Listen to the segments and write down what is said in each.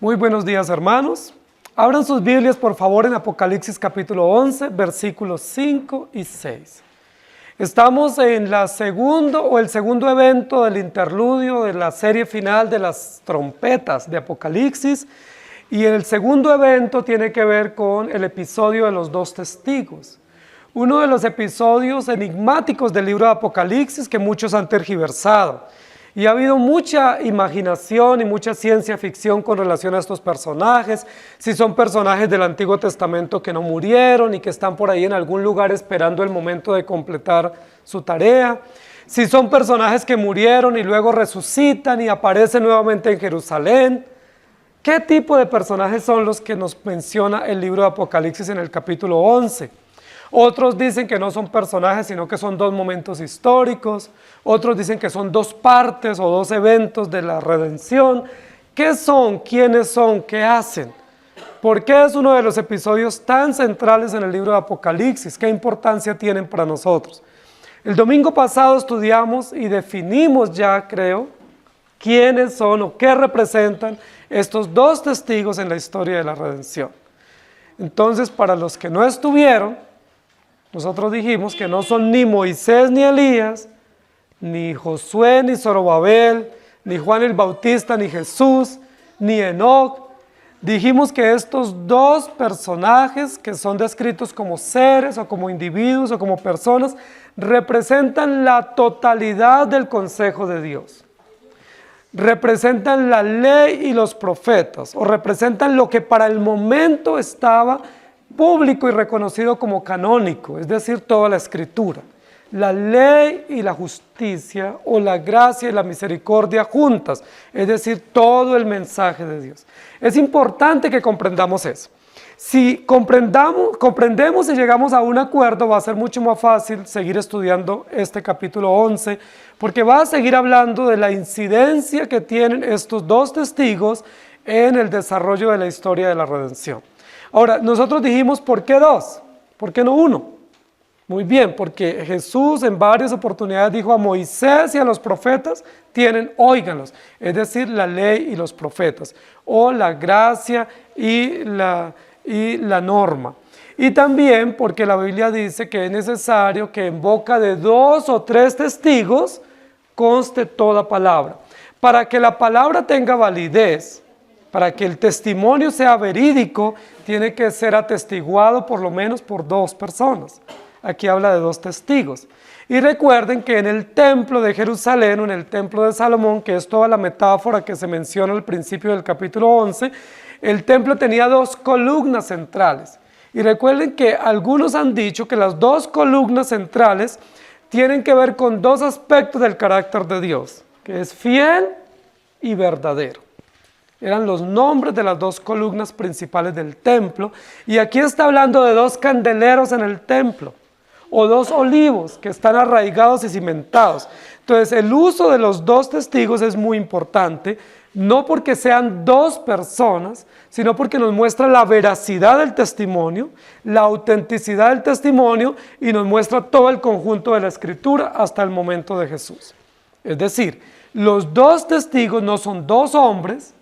Muy buenos días, hermanos. Abran sus Biblias, por favor, en Apocalipsis capítulo 11, versículos 5 y 6. Estamos en el segundo evento del interludio de la serie final de las trompetas de Apocalipsis. Y el segundo evento tiene que ver con el episodio de los dos testigos. Uno de los episodios enigmáticos del libro de Apocalipsis que muchos han tergiversado. Y ha habido mucha imaginación y mucha ciencia ficción con relación a estos personajes, si son personajes del Antiguo Testamento que no murieron y que están por ahí en algún lugar esperando el momento de completar su tarea, si son personajes que murieron y luego resucitan y aparecen nuevamente en Jerusalén. ¿Qué tipo de personajes son los que nos menciona el libro de Apocalipsis en el capítulo 11? Otros dicen que no son personajes, sino que son dos momentos históricos. Otros dicen que son dos partes o dos eventos de la redención. ¿Qué son? ¿Quiénes son? ¿Qué hacen? ¿Por qué es uno de los episodios tan centrales en el libro de Apocalipsis? ¿Qué importancia tienen para nosotros? El domingo pasado estudiamos y definimos ya, creo, quiénes son o qué representan estos dos testigos en la historia de la redención. Entonces, para los que no estuvieron, nosotros dijimos que no son ni Moisés ni Elías, ni Josué ni Zorobabel, ni Juan el Bautista ni Jesús, ni Enoc. Dijimos que estos dos personajes que son descritos como seres o como individuos o como personas representan la totalidad del consejo de Dios. Representan la ley y los profetas, o representan lo que para el momento estaba público y reconocido como canónico, es decir, toda la escritura. La ley y la justicia, o la gracia y la misericordia juntas, es decir, todo el mensaje de Dios. Es importante que comprendamos eso. Si comprendemos y llegamos a un acuerdo, va a ser mucho más fácil seguir estudiando este capítulo 11, porque va a seguir hablando de la incidencia que tienen estos dos testigos en el desarrollo de la historia de la redención. Ahora, nosotros dijimos, ¿por qué dos? ¿Por qué no uno? Muy bien, porque Jesús en varias oportunidades dijo a Moisés y a los profetas, óiganlos, es decir, la ley y los profetas, o la gracia y la norma. Y también porque la Biblia dice que es necesario que en boca de 2 o 3 testigos conste toda palabra. Para que la palabra tenga validez, para que el testimonio sea verídico, tiene que ser atestiguado por lo menos por 2 personas. Aquí habla de 2 testigos. Y recuerden que en el templo de Jerusalén, o en el templo de Salomón, que es toda la metáfora que se menciona al principio del capítulo 11, el templo tenía 2 columnas centrales. Y recuerden que algunos han dicho que las 2 columnas centrales tienen que ver con 2 aspectos del carácter de Dios, que es fiel y verdadero. Eran los nombres de las 2 columnas principales del templo. Y aquí está hablando de 2 candeleros en el templo, o 2 olivos que están arraigados y cimentados. Entonces, el uso de los 2 testigos es muy importante, no porque sean 2 personas, sino porque nos muestra la veracidad del testimonio, la autenticidad del testimonio, y nos muestra todo el conjunto de la Escritura hasta el momento de Jesús. Es decir, los 2 testigos no son 2 hombres,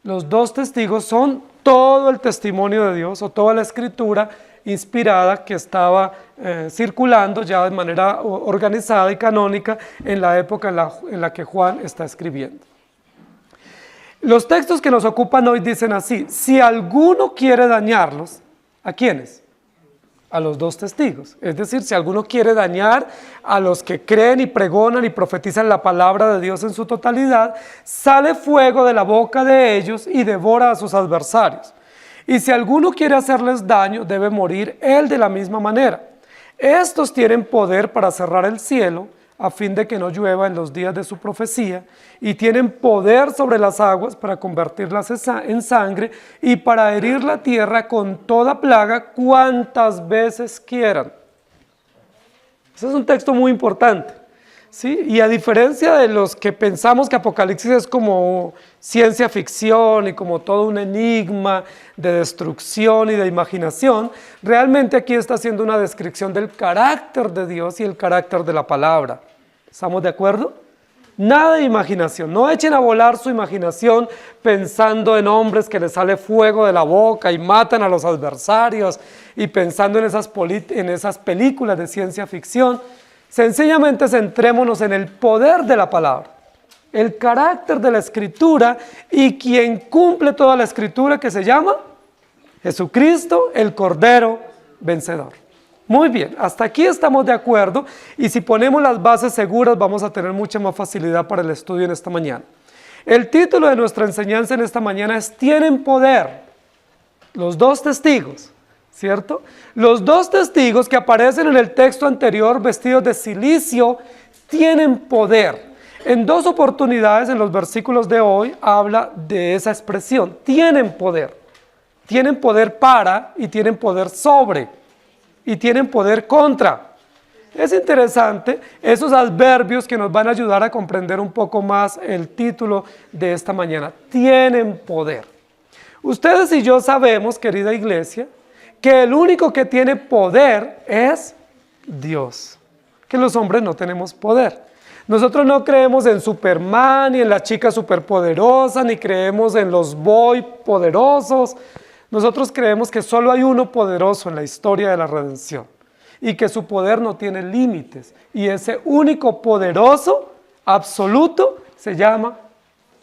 los 2 testigos son todo el testimonio de Dios, o toda la Escritura inspirada que estaba circulando ya de manera organizada y canónica en la época en la que Juan está escribiendo. Los textos que nos ocupan hoy dicen así: si alguno quiere dañarlos, ¿a quiénes? A los 2 testigos. Es decir, si alguno quiere dañar a los que creen y pregonan y profetizan la palabra de Dios en su totalidad, sale fuego de la boca de ellos y devora a sus adversarios. Y si alguno quiere hacerles daño, debe morir él de la misma manera. Estos tienen poder para cerrar el cielo, a fin de que no llueva en los días de su profecía, y tienen poder sobre las aguas para convertirlas en sangre y para herir la tierra con toda plaga cuantas veces quieran. Ese es un texto muy importante, ¿sí? Y a diferencia de los que pensamos que Apocalipsis es como ciencia ficción y como todo un enigma de destrucción y de imaginación, realmente aquí está haciendo una descripción del carácter de Dios y el carácter de la palabra. ¿Estamos de acuerdo? Nada de imaginación. No echen a volar su imaginación pensando en hombres que les sale fuego de la boca y matan a los adversarios y pensando en esas películas de ciencia ficción. Sencillamente centrémonos en el poder de la palabra, el carácter de la Escritura y quien cumple toda la Escritura, que se llama Jesucristo, el Cordero vencedor. Muy bien, hasta aquí estamos de acuerdo y si ponemos las bases seguras vamos a tener mucha más facilidad para el estudio en esta mañana. El título de nuestra enseñanza en esta mañana es "Tienen poder los dos testigos", ¿cierto? Los dos testigos que aparecen en el texto anterior vestidos de cilicio tienen poder. En dos oportunidades en los versículos de hoy habla de esa expresión, tienen poder. Tienen poder para y tienen poder sobre y tienen poder contra. Es interesante esos adverbios que nos van a ayudar a comprender un poco más el título de esta mañana. Tienen poder. Ustedes y yo sabemos, querida iglesia, que el único que tiene poder es Dios, que los hombres no tenemos poder. Nosotros no creemos en Superman, ni en la chica superpoderosa, ni creemos en los boy poderosos. Nosotros creemos que solo hay uno poderoso en la historia de la redención y que su poder no tiene límites. Y ese único poderoso, absoluto, se llama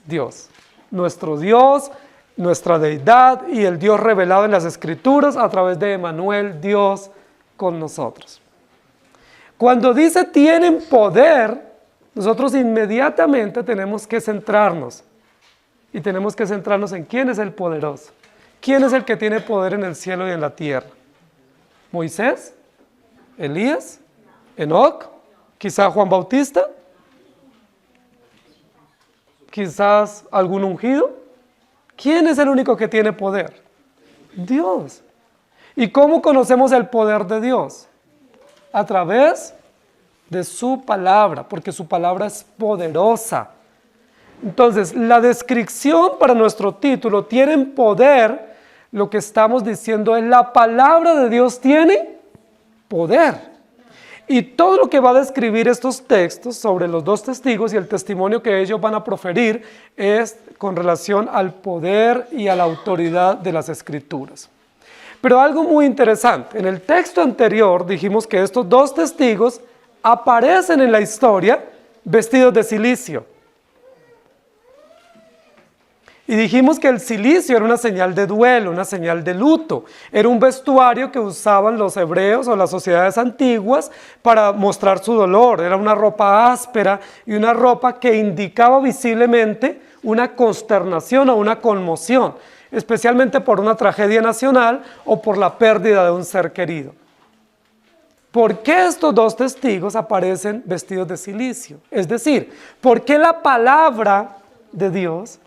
Dios. Nuestro Dios, nuestra deidad y el Dios revelado en las Escrituras a través de Emmanuel, Dios con nosotros. Cuando dice tienen poder, nosotros inmediatamente tenemos que centrarnos. Y tenemos que centrarnos en quién es el poderoso. ¿Quién es el que tiene poder en el cielo y en la tierra? ¿Moisés? ¿Elías? ¿Enoc? ¿Quizá Juan Bautista? ¿Quizás algún ungido? ¿Quién es el único que tiene poder? Dios. ¿Y cómo conocemos el poder de Dios? A través de su palabra, porque su palabra es poderosa. Entonces, la descripción para nuestro título, tienen poder, lo que estamos diciendo es la palabra de Dios tiene poder. Y todo lo que va a describir estos textos sobre los dos testigos y el testimonio que ellos van a proferir es con relación al poder y a la autoridad de las Escrituras. Pero algo muy interesante, en el texto anterior dijimos que estos dos testigos aparecen en la historia vestidos de cilicio. Y dijimos que el cilicio era una señal de duelo, una señal de luto. Era un vestuario que usaban los hebreos o las sociedades antiguas para mostrar su dolor. Era una ropa áspera y una ropa que indicaba visiblemente una consternación o una conmoción, especialmente por una tragedia nacional o por la pérdida de un ser querido. ¿Por qué estos dos testigos aparecen vestidos de cilicio? Es decir, ¿por qué la palabra de Dios,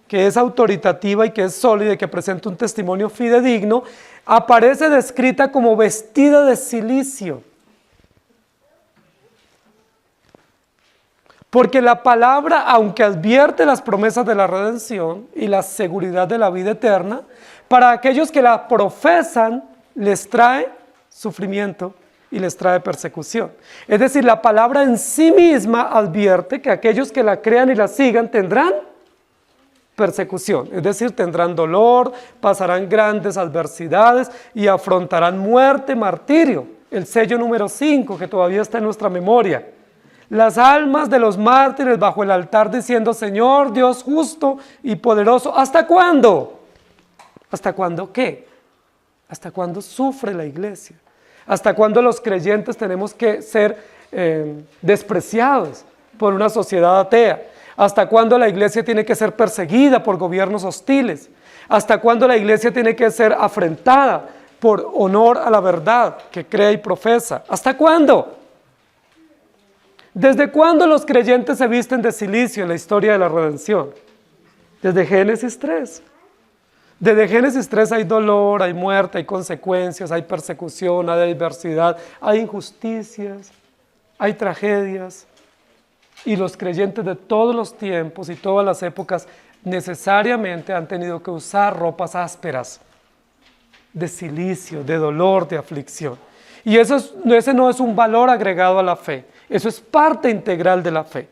que es autoritativa y que es sólida y que presenta un testimonio fidedigno, aparece descrita como vestida de cilicio? Porque la palabra, aunque advierte las promesas de la redención y la seguridad de la vida eterna, para aquellos que la profesan les trae sufrimiento y les trae persecución. Es decir, la palabra en sí misma advierte que aquellos que la crean y la sigan tendrán persecución, es decir, tendrán dolor, pasarán grandes adversidades y afrontarán muerte, martirio. El sello número 5 que todavía está en nuestra memoria. Las almas de los mártires bajo el altar diciendo: Señor Dios justo y poderoso, ¿hasta cuándo? ¿Hasta cuándo qué? ¿Hasta cuándo sufre la iglesia? ¿Hasta cuándo los creyentes tenemos que ser despreciados por una sociedad atea? ¿Hasta cuándo la iglesia tiene que ser perseguida por gobiernos hostiles? ¿Hasta cuándo la iglesia tiene que ser afrentada por honor a la verdad que cree y profesa? ¿Hasta cuándo? ¿Desde cuándo los creyentes se visten de cilicio en la historia de la redención? Desde Génesis 3. Desde Génesis 3 hay dolor, hay muerte, hay consecuencias, hay persecución, hay adversidad, hay injusticias, hay tragedias. Y los creyentes de todos los tiempos y todas las épocas necesariamente han tenido que usar ropas ásperas, de cilicio, de dolor, de aflicción. Y ese no es un valor agregado a la fe, eso es parte integral de la fe.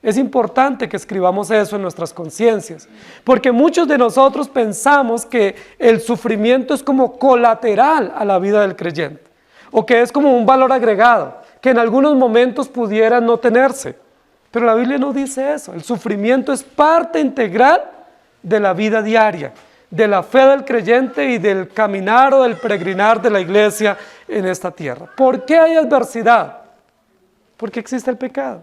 Es importante que escribamos eso en nuestras conciencias, porque muchos de nosotros pensamos que el sufrimiento es como colateral a la vida del creyente, o que es como un valor agregado, que en algunos momentos pudiera no tenerse. Pero la Biblia no dice eso. El sufrimiento es parte integral de la vida diaria, de la fe del creyente y del caminar o del peregrinar de la iglesia en esta tierra. ¿Por qué hay adversidad? Porque existe el pecado.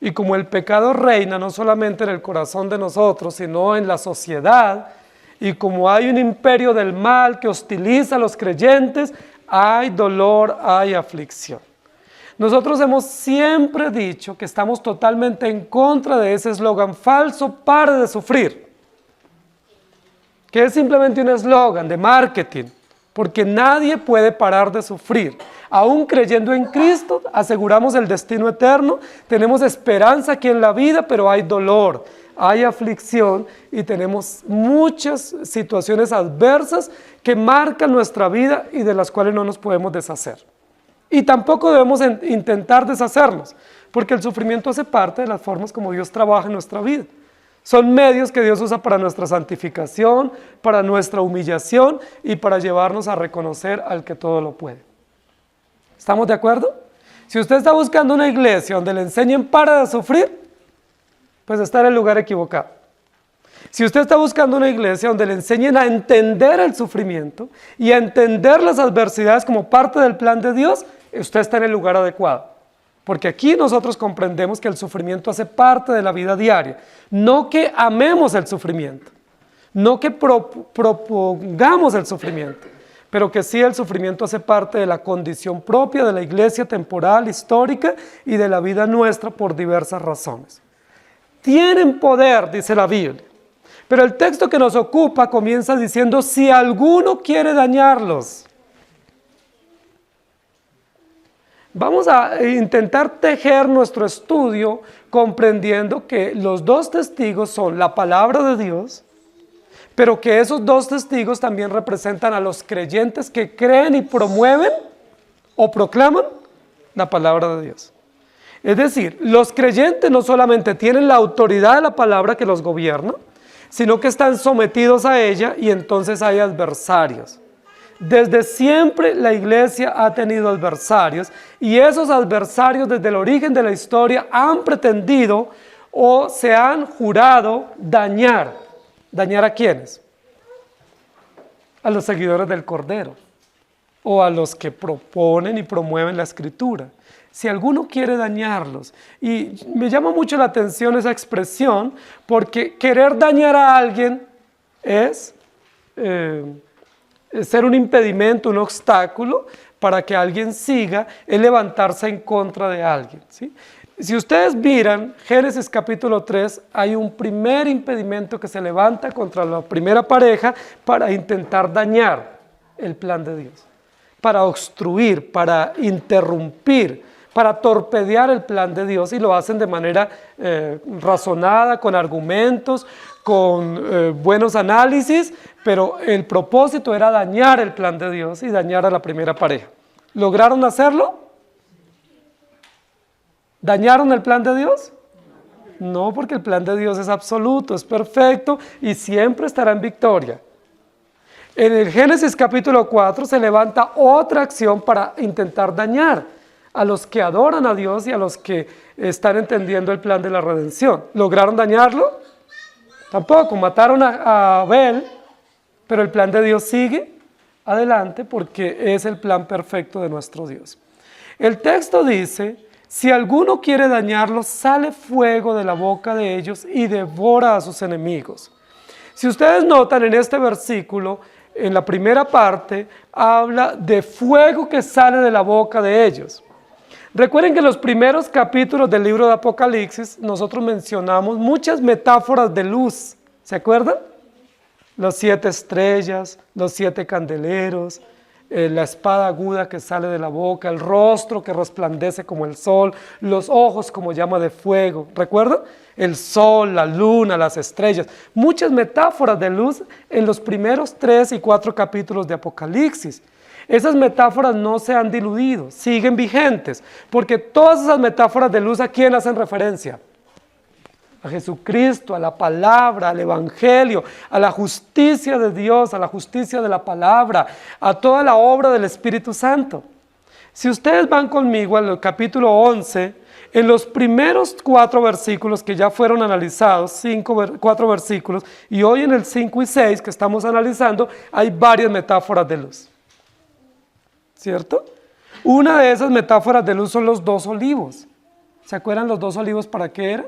Y como el pecado reina no solamente en el corazón de nosotros, sino en la sociedad, y como hay un imperio del mal que hostiliza a los creyentes, hay dolor, hay aflicción. Nosotros hemos siempre dicho que estamos totalmente en contra de ese eslogan falso, pare de sufrir, que es simplemente un eslogan de marketing, porque nadie puede parar de sufrir. Aún creyendo en Cristo, aseguramos el destino eterno, tenemos esperanza aquí en la vida, pero hay dolor, hay aflicción y tenemos muchas situaciones adversas que marcan nuestra vida y de las cuales no nos podemos deshacer. Y tampoco debemos intentar deshacernos, porque el sufrimiento hace parte de las formas como Dios trabaja en nuestra vida. Son medios que Dios usa para nuestra santificación, para nuestra humillación y para llevarnos a reconocer al que todo lo puede. ¿Estamos de acuerdo? Si usted está buscando una iglesia donde le enseñen para de sufrir, pues está en el lugar equivocado. Si usted está buscando una iglesia donde le enseñen a entender el sufrimiento y a entender las adversidades como parte del plan de Dios, usted está en el lugar adecuado. Porque aquí nosotros comprendemos que el sufrimiento hace parte de la vida diaria. No que amemos el sufrimiento, no que propongamos el sufrimiento, pero que sí el sufrimiento hace parte de la condición propia de la iglesia temporal, histórica y de la vida nuestra por diversas razones. Tienen poder, dice la Biblia, pero el texto que nos ocupa comienza diciendo, si alguno quiere dañarlos. Vamos a intentar tejer nuestro estudio comprendiendo que los dos testigos son la palabra de Dios, pero que esos dos testigos también representan a los creyentes que creen y promueven o proclaman la palabra de Dios. Es decir, los creyentes no solamente tienen la autoridad de la palabra que los gobierna, sino que están sometidos a ella y entonces hay adversarios. Desde siempre la iglesia ha tenido adversarios y esos adversarios desde el origen de la historia han pretendido o se han jurado dañar. ¿Dañar a quiénes? A los seguidores del Cordero o a los que proponen y promueven la Escritura. Si alguno quiere dañarlos, y me llama mucho la atención esa expresión, porque querer dañar a alguien es ser un impedimento, un obstáculo para que alguien siga, es levantarse en contra de alguien, ¿sí? Si ustedes miran Génesis capítulo 3, hay un primer impedimento que se levanta contra la primera pareja para intentar dañar el plan de Dios, para obstruir, para interrumpir, para torpedear el plan de Dios, y lo hacen de manera razonada, con argumentos, con buenos análisis, pero el propósito era dañar el plan de Dios y dañar a la primera pareja. ¿Lograron hacerlo? ¿Dañaron el plan de Dios? No, porque el plan de Dios es absoluto, es perfecto y siempre estará en victoria. En el Génesis capítulo 4 se levanta otra acción para intentar dañar a los que adoran a Dios y a los que están entendiendo el plan de la redención. ¿Lograron dañarlo? Tampoco, mataron a Abel, pero el plan de Dios sigue adelante porque es el plan perfecto de nuestro Dios. El texto dice, si alguno quiere dañarlos, sale fuego de la boca de ellos y devora a sus enemigos. Si ustedes notan en este versículo, en la primera parte, habla de fuego que sale de la boca de ellos. Recuerden que en los primeros capítulos del libro de Apocalipsis, nosotros mencionamos muchas metáforas de luz. ¿Se acuerdan? Las 7 estrellas, los 7 candeleros, la espada aguda que sale de la boca, el rostro que resplandece como el sol, los ojos como llama de fuego. ¿Recuerdan? El sol, la luna, las estrellas. Muchas metáforas de luz en los primeros 3 y 4 capítulos de Apocalipsis. esas metáforas no se han diluido, siguen vigentes, porque todas esas metáforas de luz, ¿a quién hacen referencia? A Jesucristo, a la palabra, al Evangelio, a la justicia de Dios, a la justicia de la palabra, a toda la obra del Espíritu Santo. Si ustedes van conmigo al capítulo 11, en los primeros 4 versículos que ya fueron analizados, 4 versículos, y hoy en el 5 y 6 que estamos analizando, hay varias metáforas de luz. ¿Cierto? Una de esas metáforas de luz son los 2 olivos. ¿Se acuerdan los 2 olivos para qué eran?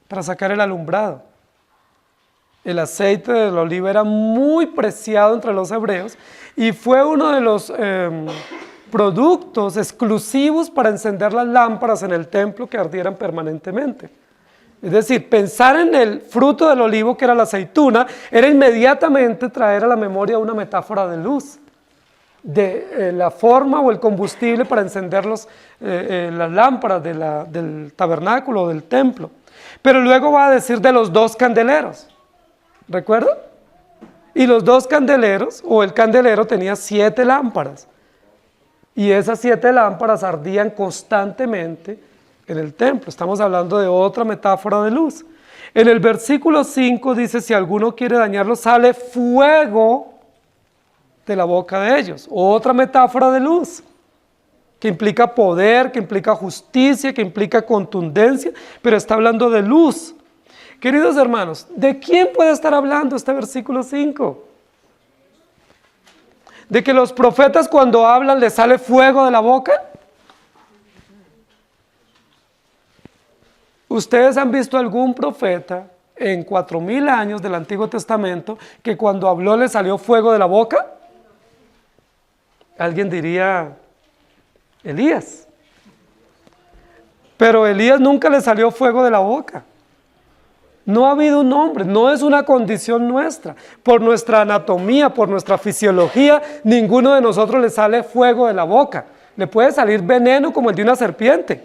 Para sacar el alumbrado. El aceite del olivo era muy preciado entre los hebreos y fue uno de los productos exclusivos para encender las lámparas en el templo que ardieran permanentemente. Es decir, pensar en el fruto del olivo, que era la aceituna, era inmediatamente traer a la memoria una metáfora de luz, de la forma o el combustible para encender las lámparas del tabernáculo o del templo. Pero luego va a decir de los 2 candeleros, ¿recuerdan? Y los 2 candeleros, o el candelero tenía 7 lámparas, y esas 7 lámparas ardían constantemente en el templo. Estamos hablando de otra metáfora de luz. En el versículo 5 dice, si alguno quiere dañarlo, sale fuego de la boca de ellos. Otra metáfora de luz, que implica poder, que implica justicia, que implica contundencia, pero está hablando de luz. Queridos hermanos, ¿de quién puede estar hablando este versículo 5? ¿De que los profetas cuando hablan les sale fuego de la boca? ¿Ustedes han visto algún profeta en 4000 años del Antiguo Testamento que cuando habló le salió fuego de la boca? Alguien diría Elías. Pero Elías nunca le salió fuego de la boca. No ha habido un hombre, no es una condición nuestra. Por nuestra anatomía, por nuestra fisiología, ninguno de nosotros le sale fuego de la boca. Le puede salir veneno como el de una serpiente,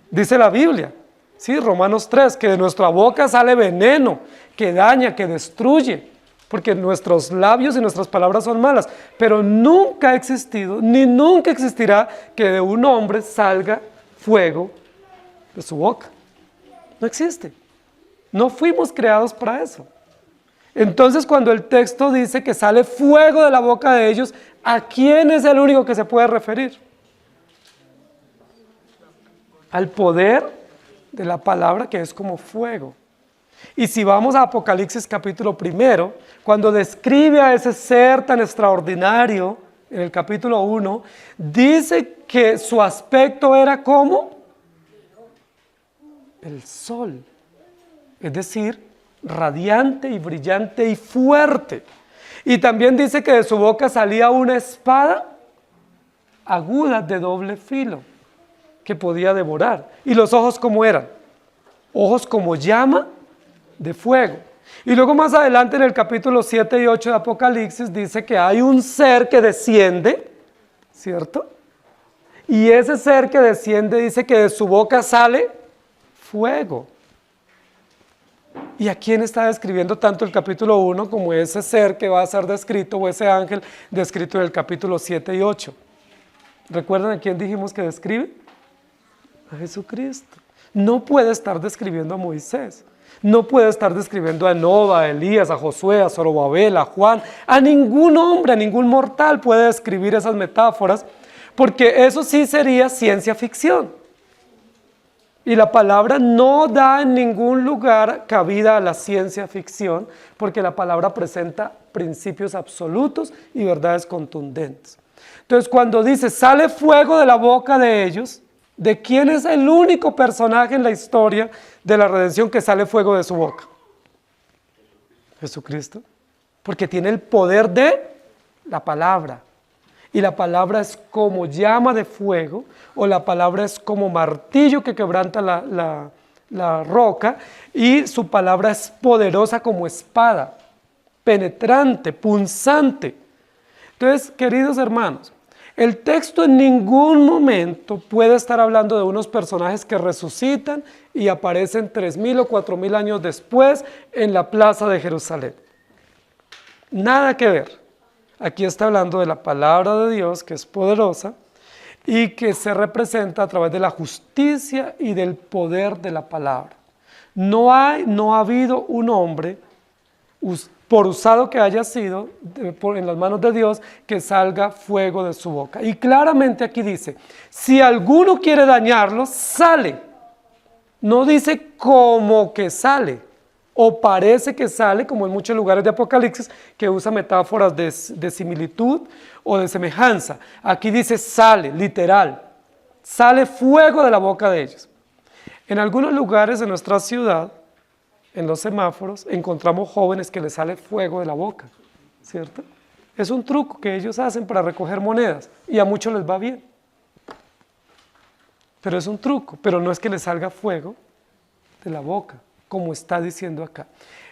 dice la Biblia. Sí, Romanos 3, que de nuestra boca sale veneno, que daña, que destruye, porque nuestros labios y nuestras palabras son malas. Pero nunca ha existido, ni nunca existirá que de un hombre salga fuego de su boca. No existe. No fuimos creados para eso. Entonces, cuando el texto dice que sale fuego de la boca de ellos, ¿a quién es el único que se puede referir? Al poder de la palabra, que es como fuego. Y si vamos a Apocalipsis capítulo 1, cuando describe a ese ser tan extraordinario, en el capítulo 1, dice que su aspecto era como el sol. Es decir, radiante y brillante y fuerte. Y también dice que de su boca salía una espada aguda de doble filo que podía devorar. ¿Y los ojos cómo eran? Ojos como llama de fuego. Y luego más adelante en el capítulo 7 y 8 de Apocalipsis dice que hay un ser que desciende, ¿cierto? Y ese ser que desciende dice que de su boca sale fuego. ¿Y a quién está describiendo tanto el capítulo 1 como ese ser que va a ser descrito, o ese ángel descrito en el capítulo 7 y 8? ¿Recuerdan a quién dijimos que describe? A Jesucristo. No puede estar describiendo a Moisés, no puede estar describiendo a Enoba, a Elías, a Josué, a Zorobabel, a Juan, a ningún hombre, a ningún mortal puede describir esas metáforas, porque eso sí sería ciencia ficción. Y la palabra no da en ningún lugar cabida a la ciencia ficción, porque la palabra presenta principios absolutos y verdades contundentes. Entonces, cuando dice, sale fuego de la boca de ellos, ¿de quién es el único personaje en la historia de la redención que sale fuego de su boca? Jesucristo. Porque tiene el poder de la palabra. Y la palabra es como llama de fuego, o la palabra es como martillo que quebranta la roca, y su palabra es poderosa como espada, penetrante, punzante. Entonces, queridos hermanos, el texto en ningún momento puede estar hablando de unos personajes que resucitan y aparecen 3000 o 4000 años después en la plaza de Jerusalén. Nada que ver. Aquí está hablando de la palabra de Dios, que es poderosa y que se representa a través de la justicia y del poder de la palabra. No ha habido un hombre, por usado que haya sido, en las manos de Dios, que salga fuego de su boca. Y claramente aquí dice, si alguno quiere dañarlo, sale. No dice como que sale, o parece que sale, como en muchos lugares de Apocalipsis, que usa metáforas de similitud o de semejanza. Aquí dice sale, literal. Sale fuego de la boca de ellos. En algunos lugares de nuestra ciudad, en los semáforos, encontramos jóvenes que les sale fuego de la boca, ¿cierto? Es un truco que ellos hacen para recoger monedas y a muchos les va bien. Pero es un truco, pero no es que les salga fuego de la boca, como está diciendo acá.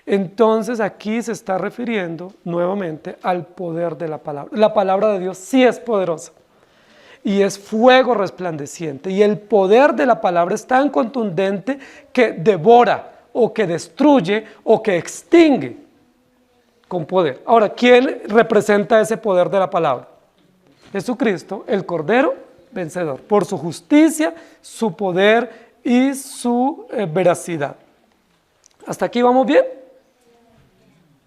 Entonces aquí se está refiriendo nuevamente al poder de la palabra. La palabra de Dios sí es poderosa y es fuego resplandeciente, y el poder de la palabra es tan contundente que devora o que destruye o que extingue con poder. Ahora, ¿quién representa ese poder de la palabra? Jesucristo, el Cordero vencedor, por su justicia, su poder y su veracidad. ¿Hasta aquí vamos bien?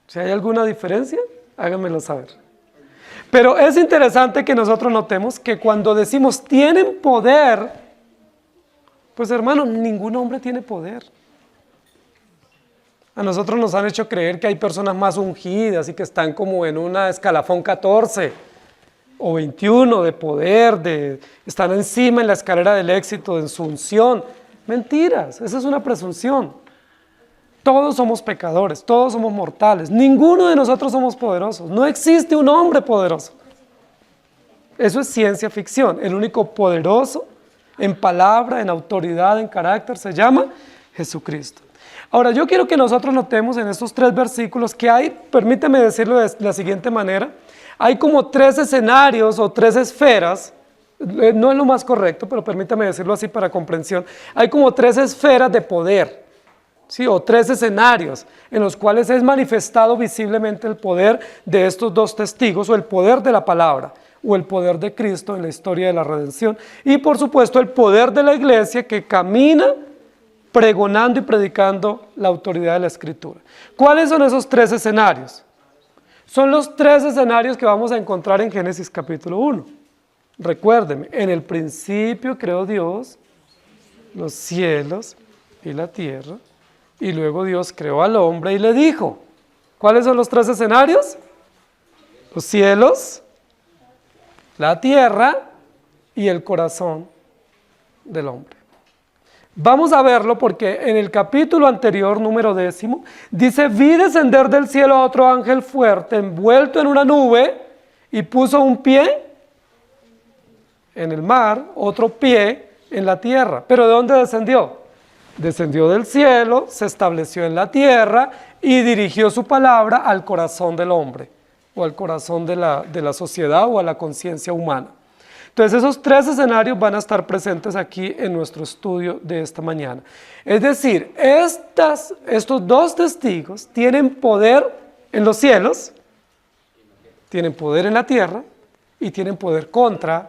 Si hay alguna diferencia, háganmelo saber. Pero es interesante que nosotros notemos que cuando decimos tienen poder, pues hermanos, ningún hombre tiene poder. A nosotros nos han hecho creer que hay personas más ungidas y que están como en una escalafón 14 o 21 de poder, están encima en la escalera del éxito, en su unción. Mentiras, esa es una presunción. Todos somos pecadores, todos somos mortales, ninguno de nosotros somos poderosos, no existe un hombre poderoso. Eso es ciencia ficción. El único poderoso en palabra, en autoridad, en carácter, se llama Jesucristo. Ahora, yo quiero que nosotros notemos en estos 3 versículos que hay, permíteme decirlo de la siguiente manera, hay como 3 escenarios o 3 esferas, no es lo más correcto, pero permítame decirlo así para comprensión, hay como 3 esferas de poder, ¿sí? O 3 escenarios en los cuales es manifestado visiblemente el poder de estos 2 testigos, o el poder de la palabra, o el poder de Cristo en la historia de la redención, y por supuesto el poder de la iglesia que camina pregonando y predicando la autoridad de la Escritura. ¿Cuáles son esos 3 escenarios? Son los 3 escenarios que vamos a encontrar en Génesis capítulo 1. Recuérdenme, en el principio creó Dios los cielos y la tierra, y luego Dios creó al hombre y le dijo, ¿cuáles son los 3 escenarios? Los cielos, la tierra y el corazón del hombre. Vamos a verlo porque en el capítulo anterior, número 10, dice, vi descender del cielo a otro ángel fuerte, envuelto en una nube, y puso un pie en el mar, otro pie en la tierra. ¿Pero de dónde descendió? Descendió del cielo, se estableció en la tierra y dirigió su palabra al corazón del hombre, o al corazón de la sociedad o a la conciencia humana. Entonces esos 3 escenarios van a estar presentes aquí en nuestro estudio de esta mañana. Es decir, estos 2 testigos tienen poder en los cielos, tienen poder en la tierra y tienen poder contra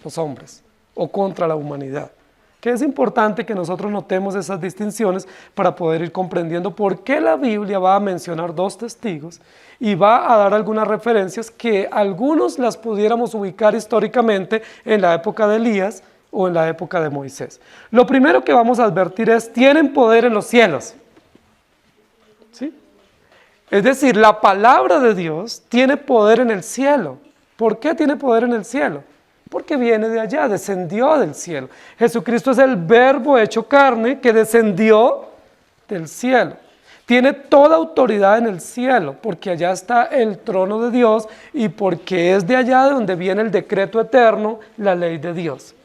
los hombres o contra la humanidad. Que es importante que nosotros notemos esas distinciones para poder ir comprendiendo por qué la Biblia va a mencionar 2 testigos y va a dar algunas referencias que algunos las pudiéramos ubicar históricamente en la época de Elías o en la época de Moisés. Lo primero que vamos a advertir es, tienen poder en los cielos. ¿Sí? Es decir, la palabra de Dios tiene poder en el cielo. ¿Por qué tiene poder en el cielo? Porque viene de allá, descendió del cielo. Jesucristo es el verbo hecho carne que descendió del cielo. Tiene toda autoridad en el cielo, porque allá está el trono de Dios y porque es de allá de donde viene el decreto eterno, la ley de Dios.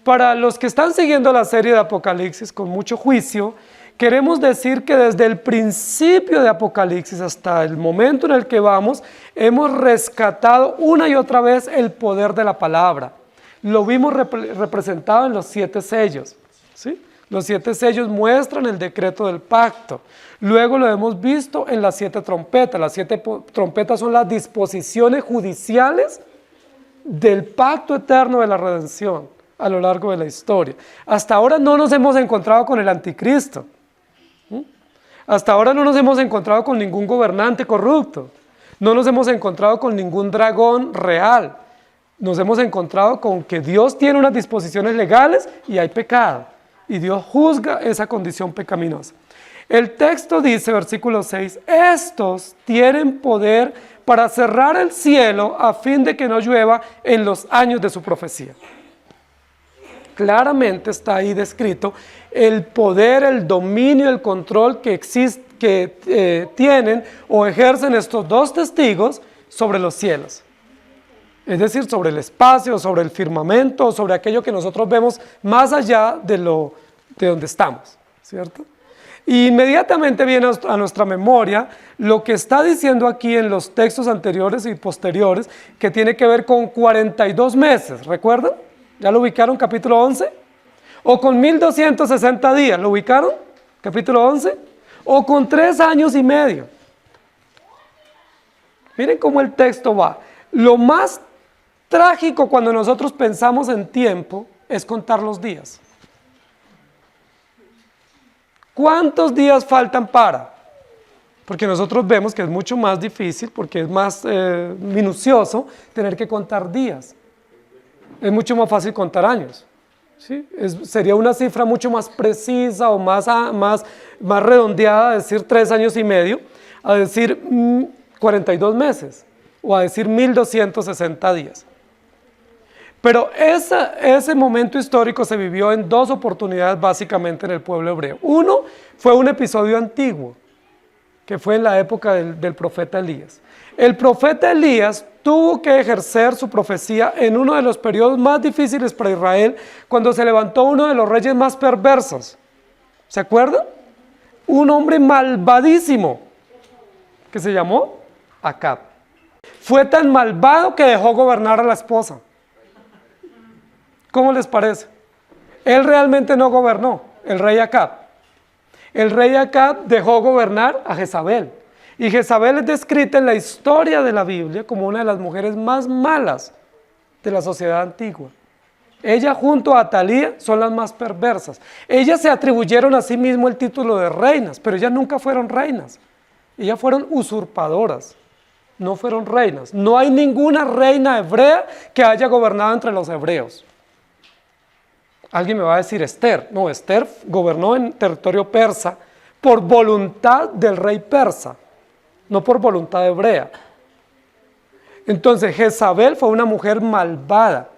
Para los que están siguiendo la serie de Apocalipsis con mucho juicio, queremos decir que desde el principio de Apocalipsis hasta el momento en el que vamos, hemos rescatado una y otra vez el poder de la palabra. Lo vimos representado en los 7 sellos, ¿sí? Los 7 sellos muestran el decreto del pacto. Luego lo hemos visto en las 7 trompetas. Las 7 trompetas son las disposiciones judiciales del pacto eterno de la redención a lo largo de la historia. Hasta ahora no nos hemos encontrado con el anticristo. Hasta ahora no nos hemos encontrado con ningún gobernante corrupto. No nos hemos encontrado con ningún dragón real. Nos hemos encontrado con que Dios tiene unas disposiciones legales y hay pecado. Y Dios juzga esa condición pecaminosa. El texto dice, versículo 6, estos tienen poder para cerrar el cielo a fin de que no llueva en los años de su profecía. Claramente está ahí descrito el poder, el dominio, el control que tienen o ejercen estos 2 testigos sobre los cielos. Es decir, sobre el espacio, sobre el firmamento, sobre aquello que nosotros vemos más allá de donde estamos, ¿cierto? Y inmediatamente viene a nuestra memoria lo que está diciendo aquí en los textos anteriores y posteriores, que tiene que ver con 42 meses, ¿recuerdan? ¿Ya lo ubicaron, capítulo 11? O con 1260 días, ¿lo ubicaron? Capítulo 11. O con 3 años y medio. Miren cómo el texto va. Lo más trágico cuando nosotros pensamos en tiempo es contar los días. ¿Cuántos días faltan para? Porque nosotros vemos que es mucho más difícil, porque es más minucioso tener que contar días. Es mucho más fácil contar años. ¿Sí? Sería una cifra mucho más precisa o más redondeada, a decir 3 años y medio, a decir 42 meses o a decir 1260 días. Pero ese momento histórico se vivió en 2 oportunidades básicamente en el pueblo hebreo. Uno fue un episodio antiguo, que fue en la época del profeta Elías. El profeta Elías tuvo que ejercer su profecía en uno de los periodos más difíciles para Israel, cuando se levantó uno de los reyes más perversos. ¿Se acuerdan? Un hombre malvadísimo, que se llamó Acab. Fue tan malvado que dejó gobernar a la esposa. ¿Cómo les parece? Él realmente no gobernó, el rey Acab. El rey Acab dejó gobernar a Jezabel. Y Jezabel es descrita en la historia de la Biblia como una de las mujeres más malas de la sociedad antigua. Ella junto a Atalía son las más perversas. Ellas se atribuyeron a sí mismo el título de reinas, pero ellas nunca fueron reinas. Ellas fueron usurpadoras, no fueron reinas. No hay ninguna reina hebrea que haya gobernado entre los hebreos. Alguien me va a decir Esther. No, Esther gobernó en territorio persa por voluntad del rey persa, no por voluntad hebrea. Entonces Jezabel fue una mujer malvada.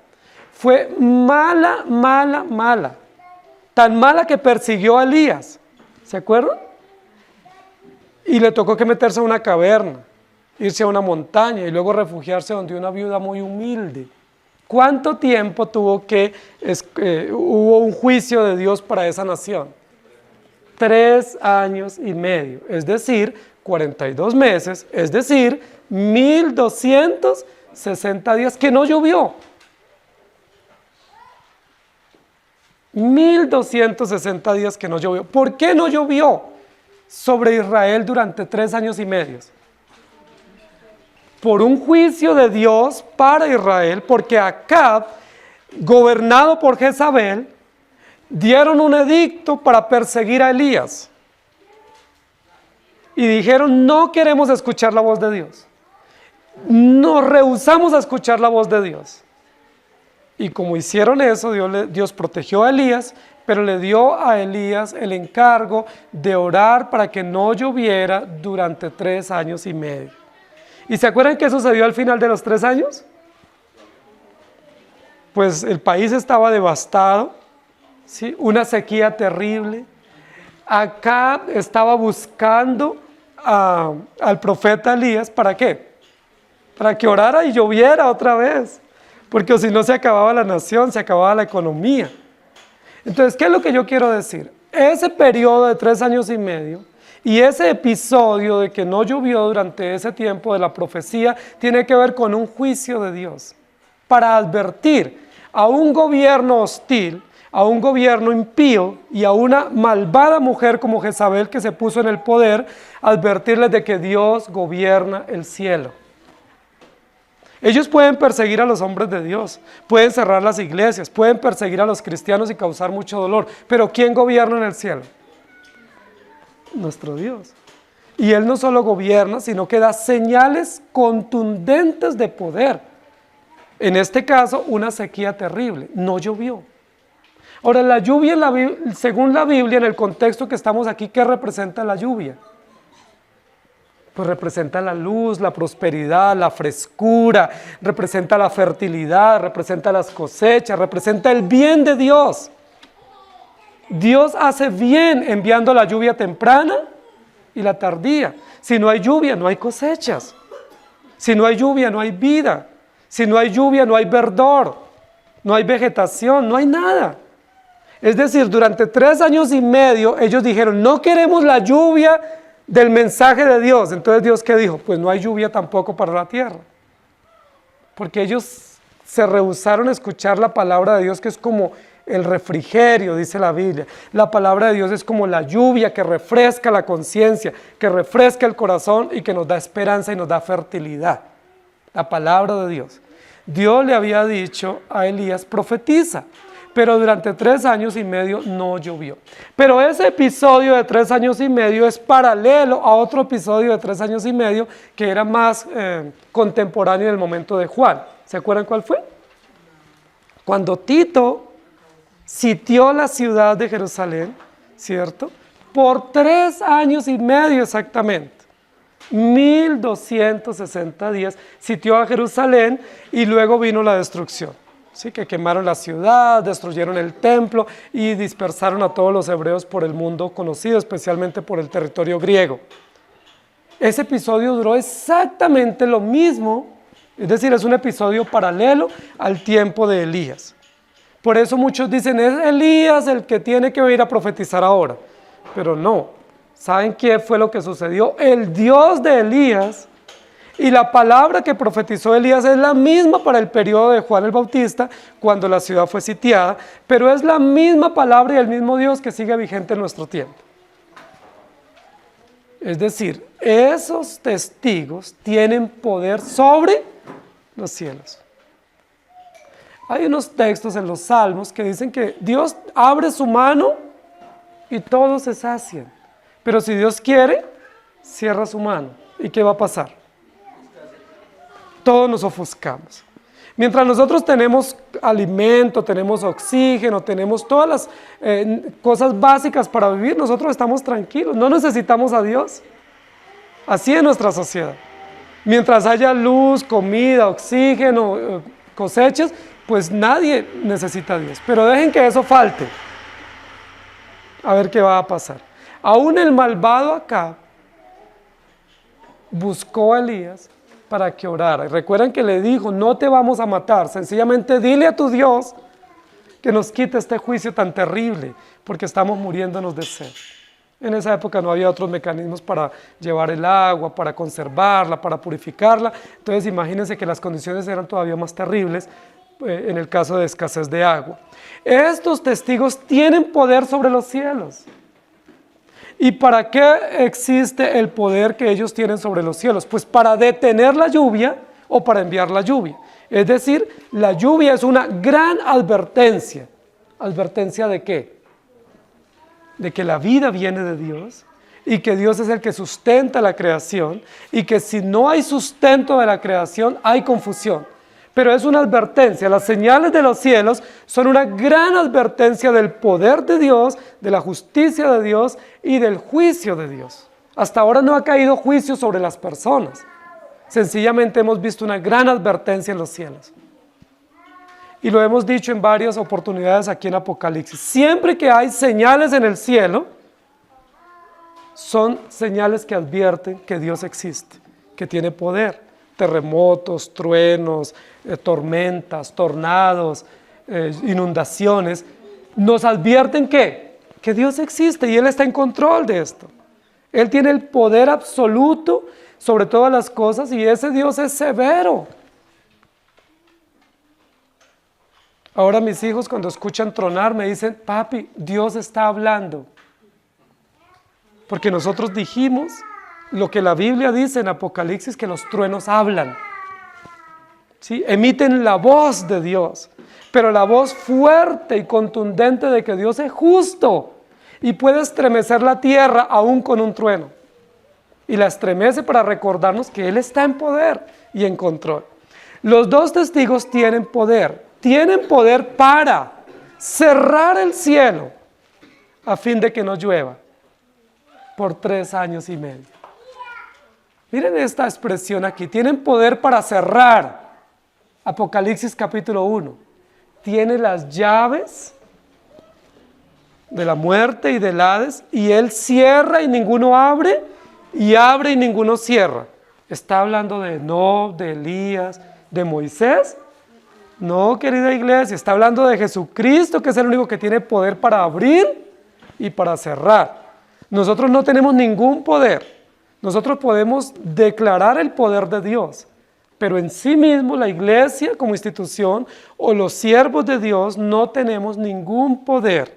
Fue mala, mala, mala. Tan mala que persiguió a Elías. ¿Se acuerdan? Y le tocó que meterse a una caverna, irse a una montaña y luego refugiarse donde una viuda muy humilde. ¿Cuánto tiempo hubo un juicio de Dios para esa nación? 3 años y medio, es decir, 42 meses, es decir, 1260 días que no llovió. 1260 días que no llovió. ¿Por qué no llovió sobre Israel durante 3 años y medio? Por un juicio de Dios para Israel, porque Acab, gobernado por Jezabel, dieron un edicto para perseguir a Elías. Y dijeron, no queremos escuchar la voz de Dios. Nos rehusamos a escuchar la voz de Dios. Y como hicieron eso, Dios protegió a Elías, pero le dio a Elías el encargo de orar para que no lloviera durante 3 años y medio. ¿Y se acuerdan qué sucedió al final de los 3 años? Pues el país estaba devastado, ¿sí? Una sequía terrible. Acab estaba buscando al profeta Elías, ¿para qué? Para que orara y lloviera otra vez, porque si no se acababa la nación, se acababa la economía. Entonces, ¿qué es lo que yo quiero decir? Ese periodo de 3 años y medio y ese episodio de que no llovió durante ese tiempo de la profecía tiene que ver con un juicio de Dios para advertir a un gobierno hostil, a un gobierno impío y a una malvada mujer como Jezabel que se puso en el poder, advertirles de que Dios gobierna el cielo. Ellos pueden perseguir a los hombres de Dios, pueden cerrar las iglesias, pueden perseguir a los cristianos y causar mucho dolor, pero ¿quién gobierna en el cielo? Nuestro Dios. Y Él no solo gobierna, sino que da señales contundentes de poder. En este caso, una sequía terrible, no llovió. Ahora, la lluvia, según la Biblia, en el contexto que estamos aquí, ¿qué representa la lluvia? Pues representa la luz, la prosperidad, la frescura, representa la fertilidad, representa las cosechas, representa el bien de Dios. Dios hace bien enviando la lluvia temprana y la tardía. Si no hay lluvia, no hay cosechas. Si no hay lluvia, no hay vida. Si no hay lluvia, no hay verdor, no hay vegetación, no hay nada. Es decir, durante 3 años y medio ellos dijeron, no queremos la lluvia del mensaje de Dios. Entonces Dios, ¿qué dijo? Pues no hay lluvia tampoco para la tierra. Porque ellos se rehusaron a escuchar la palabra de Dios, que es como el refrigerio, dice la Biblia. La palabra de Dios es como la lluvia que refresca la conciencia, que refresca el corazón y que nos da esperanza y nos da fertilidad. La palabra de Dios. Dios le había dicho a Elías, profetiza, pero durante 3 años y medio no llovió. Pero ese episodio de 3 años y medio es paralelo a otro episodio de 3 años y medio que era más contemporáneo en el momento de Juan. ¿Se acuerdan cuál fue? Cuando Tito sitió la ciudad de Jerusalén, ¿cierto? Por 3 años y medio exactamente. 1260 días sitió a Jerusalén y luego vino la destrucción. ¿Sí? Que quemaron la ciudad, destruyeron el templo y dispersaron a todos los hebreos por el mundo conocido, especialmente por el territorio griego. Ese episodio duró exactamente lo mismo, es decir, es un episodio paralelo al tiempo de Elías. Por eso muchos dicen, es Elías el que tiene que ir a profetizar ahora, pero no. ¿Saben qué fue lo que sucedió? El Dios de Elías y la palabra que profetizó Elías es la misma para el periodo de Juan el Bautista, cuando la ciudad fue sitiada, pero es la misma palabra y el mismo Dios que sigue vigente en nuestro tiempo. Es decir, esos testigos tienen poder sobre los cielos. Hay unos textos en los Salmos que dicen que Dios abre su mano y todos se sacian. Pero si Dios quiere, cierra su mano. ¿Y qué va a pasar? Todos nos ofuscamos. Mientras nosotros tenemos alimento, tenemos oxígeno, tenemos todas las cosas básicas para vivir, nosotros estamos tranquilos, no necesitamos a Dios. Así es nuestra sociedad. Mientras haya luz, comida, oxígeno, cosechas, pues nadie necesita a Dios. Pero dejen que eso falte. A ver qué va a pasar. Aún el malvado Acab buscó a Elías para que orara. Y recuerden que le dijo, no te vamos a matar, sencillamente dile a tu Dios que nos quite este juicio tan terrible, porque estamos muriéndonos de sed. En esa época no había otros mecanismos para llevar el agua, para conservarla, para purificarla. Entonces imagínense que las condiciones eran todavía más terribles en el caso de escasez de agua. Estos testigos tienen poder sobre los cielos. ¿Y para qué existe el poder que ellos tienen sobre los cielos? Pues para detener la lluvia o para enviar la lluvia. Es decir, la lluvia es una gran advertencia. ¿Advertencia de qué? De que la vida viene de Dios y que Dios es el que sustenta la creación y que si no hay sustento de la creación, hay confusión. Pero es una advertencia, las señales de los cielos son una gran advertencia del poder de Dios, de la justicia de Dios y del juicio de Dios. Hasta ahora no ha caído juicio sobre las personas, sencillamente hemos visto una gran advertencia en los cielos. Y lo hemos dicho en varias oportunidades aquí en Apocalipsis, siempre que hay señales en el cielo, son señales que advierten que Dios existe, que tiene poder. Terremotos, truenos, tormentas, tornados, inundaciones, nos advierten que Dios existe y Él está en control de esto. Él tiene el poder absoluto sobre todas las cosas y ese Dios es severo. Ahora mis hijos cuando escuchan tronar me dicen, papi, Dios está hablando. Porque nosotros dijimos lo que la Biblia dice en Apocalipsis, que los truenos hablan. ¿Sí? Emiten la voz de Dios, pero la voz fuerte y contundente de que Dios es justo y puede estremecer la tierra aún con un trueno. Y la estremece para recordarnos que Él está en poder y en control. Los dos testigos tienen poder para cerrar el cielo a fin de que no llueva por 3 años y medio. Miren esta expresión aquí, tienen poder para cerrar. Apocalipsis capítulo 1, tiene las llaves de la muerte y del Hades, y Él cierra y ninguno abre, y abre y ninguno cierra. ¿Está hablando de Enoc, de Elías, de Moisés? No, querida iglesia, está hablando de Jesucristo, que es el único que tiene poder para abrir y para cerrar. Nosotros no tenemos ningún poder. Nosotros podemos declarar el poder de Dios, pero en sí mismo la iglesia como institución o los siervos de Dios no tenemos ningún poder.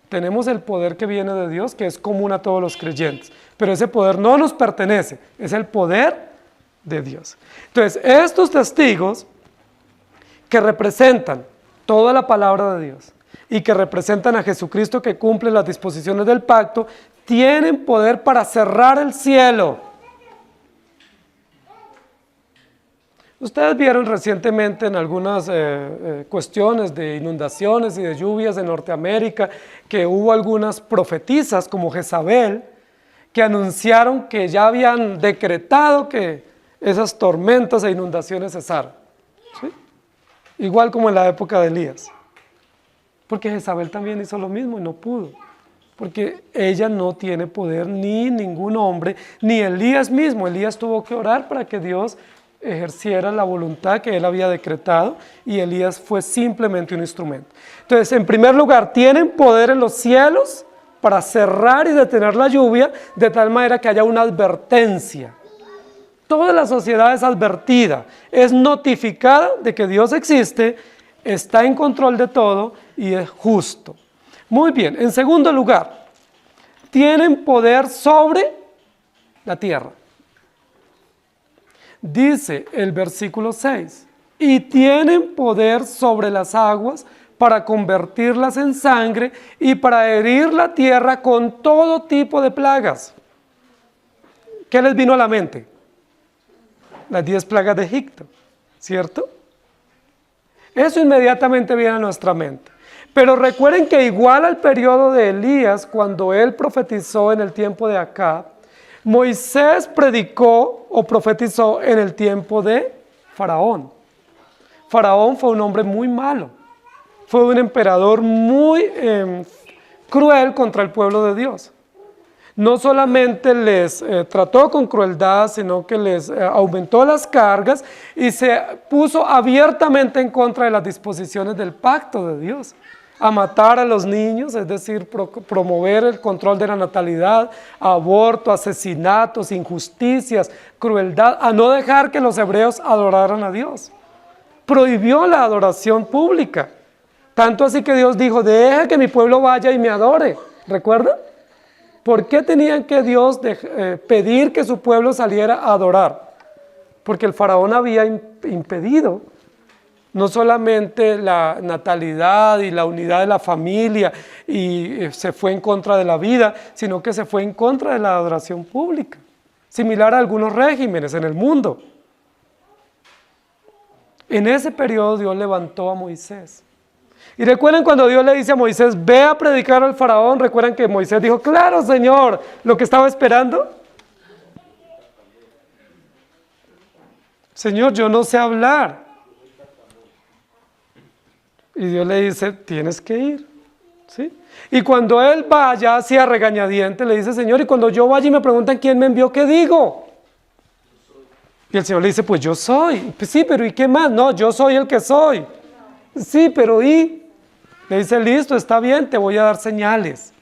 Tenemos el poder que viene de Dios, que es común a todos los creyentes, pero ese poder no nos pertenece, es el poder de Dios. Entonces, estos testigos que representan toda la palabra de Dios y que representan a Jesucristo que cumple las disposiciones del pacto, tienen poder para cerrar el cielo. Ustedes vieron recientemente en algunas cuestiones de inundaciones y de lluvias en Norteamérica que hubo algunas profetisas como Jezabel que anunciaron que ya habían decretado que esas tormentas e inundaciones cesaran. ¿Sí? Igual como en la época de Elías. Porque Jezabel también hizo lo mismo y no pudo. Porque ella no tiene poder ni ningún hombre, ni Elías mismo. Elías tuvo que orar para que Dios ejerciera la voluntad que él había decretado, y Elías fue simplemente un instrumento. Entonces, en primer lugar, tienen poder en los cielos para cerrar y detener la lluvia de tal manera que haya una advertencia. Toda la sociedad es advertida, es notificada de que Dios existe, está en control de todo y es justo. Muy bien, en segundo lugar, tienen poder sobre la tierra. Dice el versículo 6, y tienen poder sobre las aguas para convertirlas en sangre y para herir la tierra con todo tipo de plagas. ¿Qué les vino a la mente? Las 10 plagas de Egipto, ¿cierto? Eso inmediatamente viene a nuestra mente. Pero recuerden que igual al periodo de Elías, cuando él profetizó en el tiempo de Acab, Moisés predicó o profetizó en el tiempo de Faraón. Faraón fue un hombre muy malo, fue un emperador muy cruel contra el pueblo de Dios. No solamente les trató con crueldad, sino que les aumentó las cargas y se puso abiertamente en contra de las disposiciones del pacto de Dios. A matar a los niños, es decir, promover el control de la natalidad, aborto, asesinatos, injusticias, crueldad, a no dejar que los hebreos adoraran a Dios. Prohibió la adoración pública, tanto así que Dios dijo, deja que mi pueblo vaya y me adore. ¿Recuerdan? ¿Por qué tenían que Dios pedir que su pueblo saliera a adorar? Porque el faraón había impedido no solamente la natalidad y la unidad de la familia y se fue en contra de la vida, sino que se fue en contra de la adoración pública, similar a algunos regímenes en el mundo. En ese periodo Dios levantó a Moisés. Y recuerden cuando Dios le dice a Moisés, ve a predicar al faraón, recuerdan que Moisés dijo, claro Señor, lo que estaba esperando. Señor, yo no sé hablar. Y Dios le dice, tienes que ir, ¿sí? Y cuando él vaya hacia regañadiente, le dice, Señor, y cuando yo vaya y me preguntan quién me envió, ¿qué digo? Y el Señor le dice, pues yo soy. Pues sí, pero ¿y qué más? No, yo soy el que soy. Sí, pero ¿y? Le dice, listo, está bien, te voy a dar señales.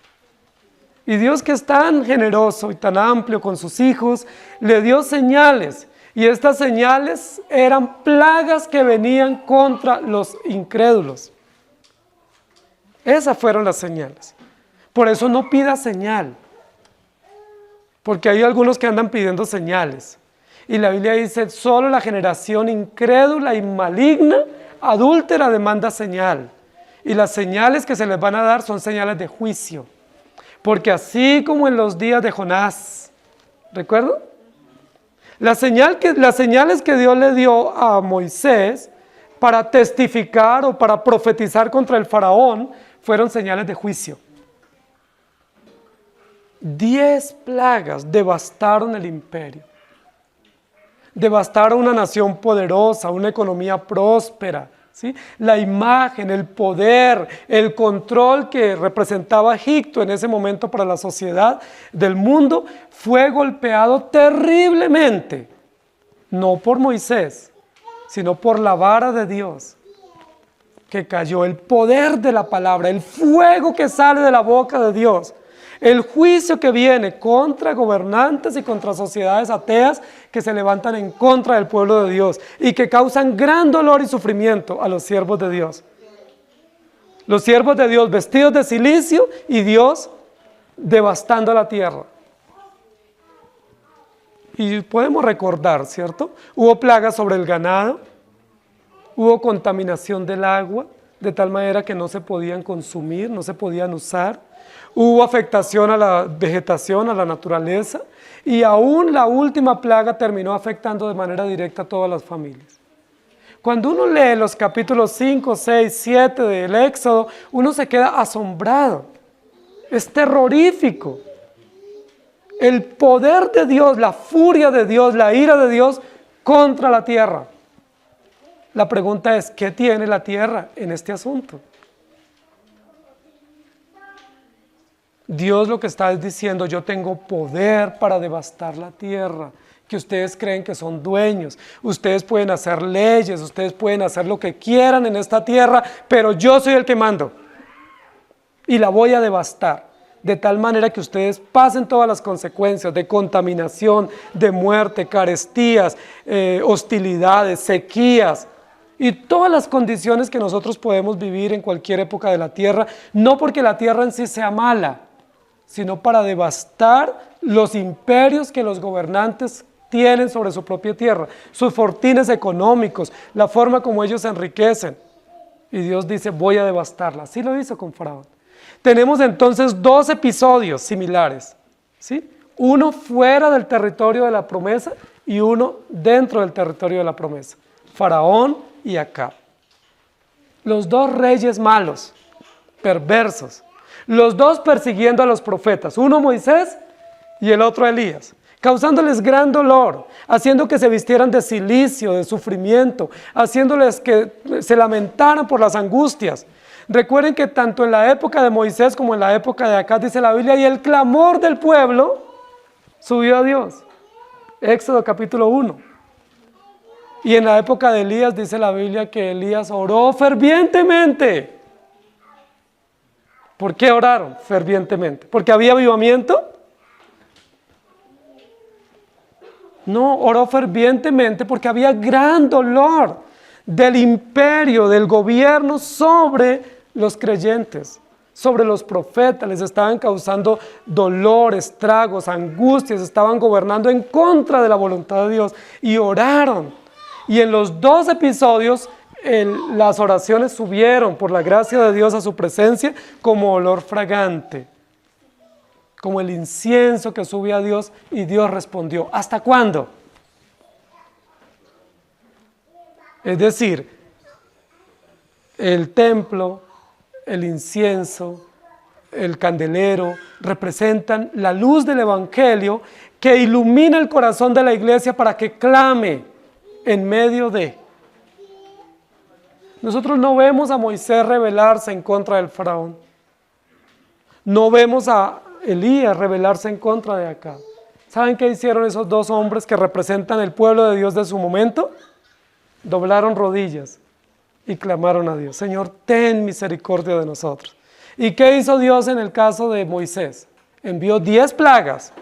Y Dios, que es tan generoso y tan amplio con sus hijos, le dio señales. Y estas señales eran plagas que venían contra los incrédulos. Esas fueron las señales. Por eso no pida señal, porque hay algunos que andan pidiendo señales. Y la Biblia dice, solo la generación incrédula y maligna, adúltera, demanda señal. Y las señales que se les van a dar son señales de juicio. Porque así como en los días de Jonás, ¿recuerdan? Las señales que Dios le dio a Moisés para testificar o para profetizar contra el faraón fueron señales de juicio. 10 plagas devastaron el imperio. Devastaron una nación poderosa, una economía próspera, ¿sí? La imagen, el poder, el control que representaba Egipto en ese momento para la sociedad del mundo fue golpeado terriblemente, no por Moisés, sino por la vara de Dios que cayó, el poder de la palabra, el fuego que sale de la boca de Dios, el juicio que viene contra gobernantes y contra sociedades ateas que se levantan en contra del pueblo de Dios y que causan gran dolor y sufrimiento a los siervos de Dios. Los siervos de Dios vestidos de cilicio y Dios devastando la tierra. Y podemos recordar, ¿cierto? Hubo plagas sobre el ganado, hubo contaminación del agua, de tal manera que no se podían consumir, no se podían usar. Hubo afectación a la vegetación, a la naturaleza, y aún la última plaga terminó afectando de manera directa a todas las familias. Cuando uno lee los capítulos 5, 6, 7 del Éxodo, uno se queda asombrado. Es terrorífico. El poder de Dios, la furia de Dios, la ira de Dios contra la tierra. La pregunta es, ¿qué tiene la tierra en este asunto? Dios lo que está es diciendo, yo tengo poder para devastar la tierra, que ustedes creen que son dueños, ustedes pueden hacer leyes, ustedes pueden hacer lo que quieran en esta tierra, pero yo soy el que mando y la voy a devastar, de tal manera que ustedes pasen todas las consecuencias de contaminación, de muerte, carestías, hostilidades, sequías, y todas las condiciones que nosotros podemos vivir en cualquier época de la tierra, no porque la tierra en sí sea mala, sino para devastar los imperios que los gobernantes tienen sobre su propia tierra, sus fortines económicos, la forma como ellos se enriquecen. Y Dios dice, voy a devastarla. Así lo hizo con Faraón. Tenemos entonces 2 episodios similares, ¿sí? Uno fuera del territorio de la promesa y uno dentro del territorio de la promesa. Faraón y Acab. Los 2 reyes malos, perversos. Los 2 persiguiendo a los profetas, uno Moisés y el otro Elías, causándoles gran dolor, haciendo que se vistieran de cilicio, de sufrimiento, haciéndoles que se lamentaran por las angustias. Recuerden que tanto en la época de Moisés como en la época de Acab, dice la Biblia, y el clamor del pueblo subió a Dios. Éxodo capítulo 1. Y en la época de Elías dice la Biblia que Elías oró fervientemente. ¿Por qué oraron fervientemente? ¿Porque había avivamiento? No, oró fervientemente porque había gran dolor del imperio, del gobierno sobre los creyentes, sobre los profetas. Les estaban causando dolor, estragos, angustias, estaban gobernando en contra de la voluntad de Dios y oraron. Y en los 2 episodios las oraciones subieron por la gracia de Dios a su presencia como olor fragante, como el incienso que sube a Dios, y Dios respondió. ¿Hasta cuándo? Es decir, el templo, el incienso, el candelero representan la luz del evangelio que ilumina el corazón de la iglesia para que clame en medio de. Nosotros no vemos a Moisés rebelarse en contra del faraón. No vemos a Elías rebelarse en contra de Acab. ¿Saben qué hicieron esos 2 hombres que representan el pueblo de Dios de su momento? Doblaron rodillas y clamaron a Dios. Señor, ten misericordia de nosotros. ¿Y qué hizo Dios en el caso de Moisés? Envió 10 plagas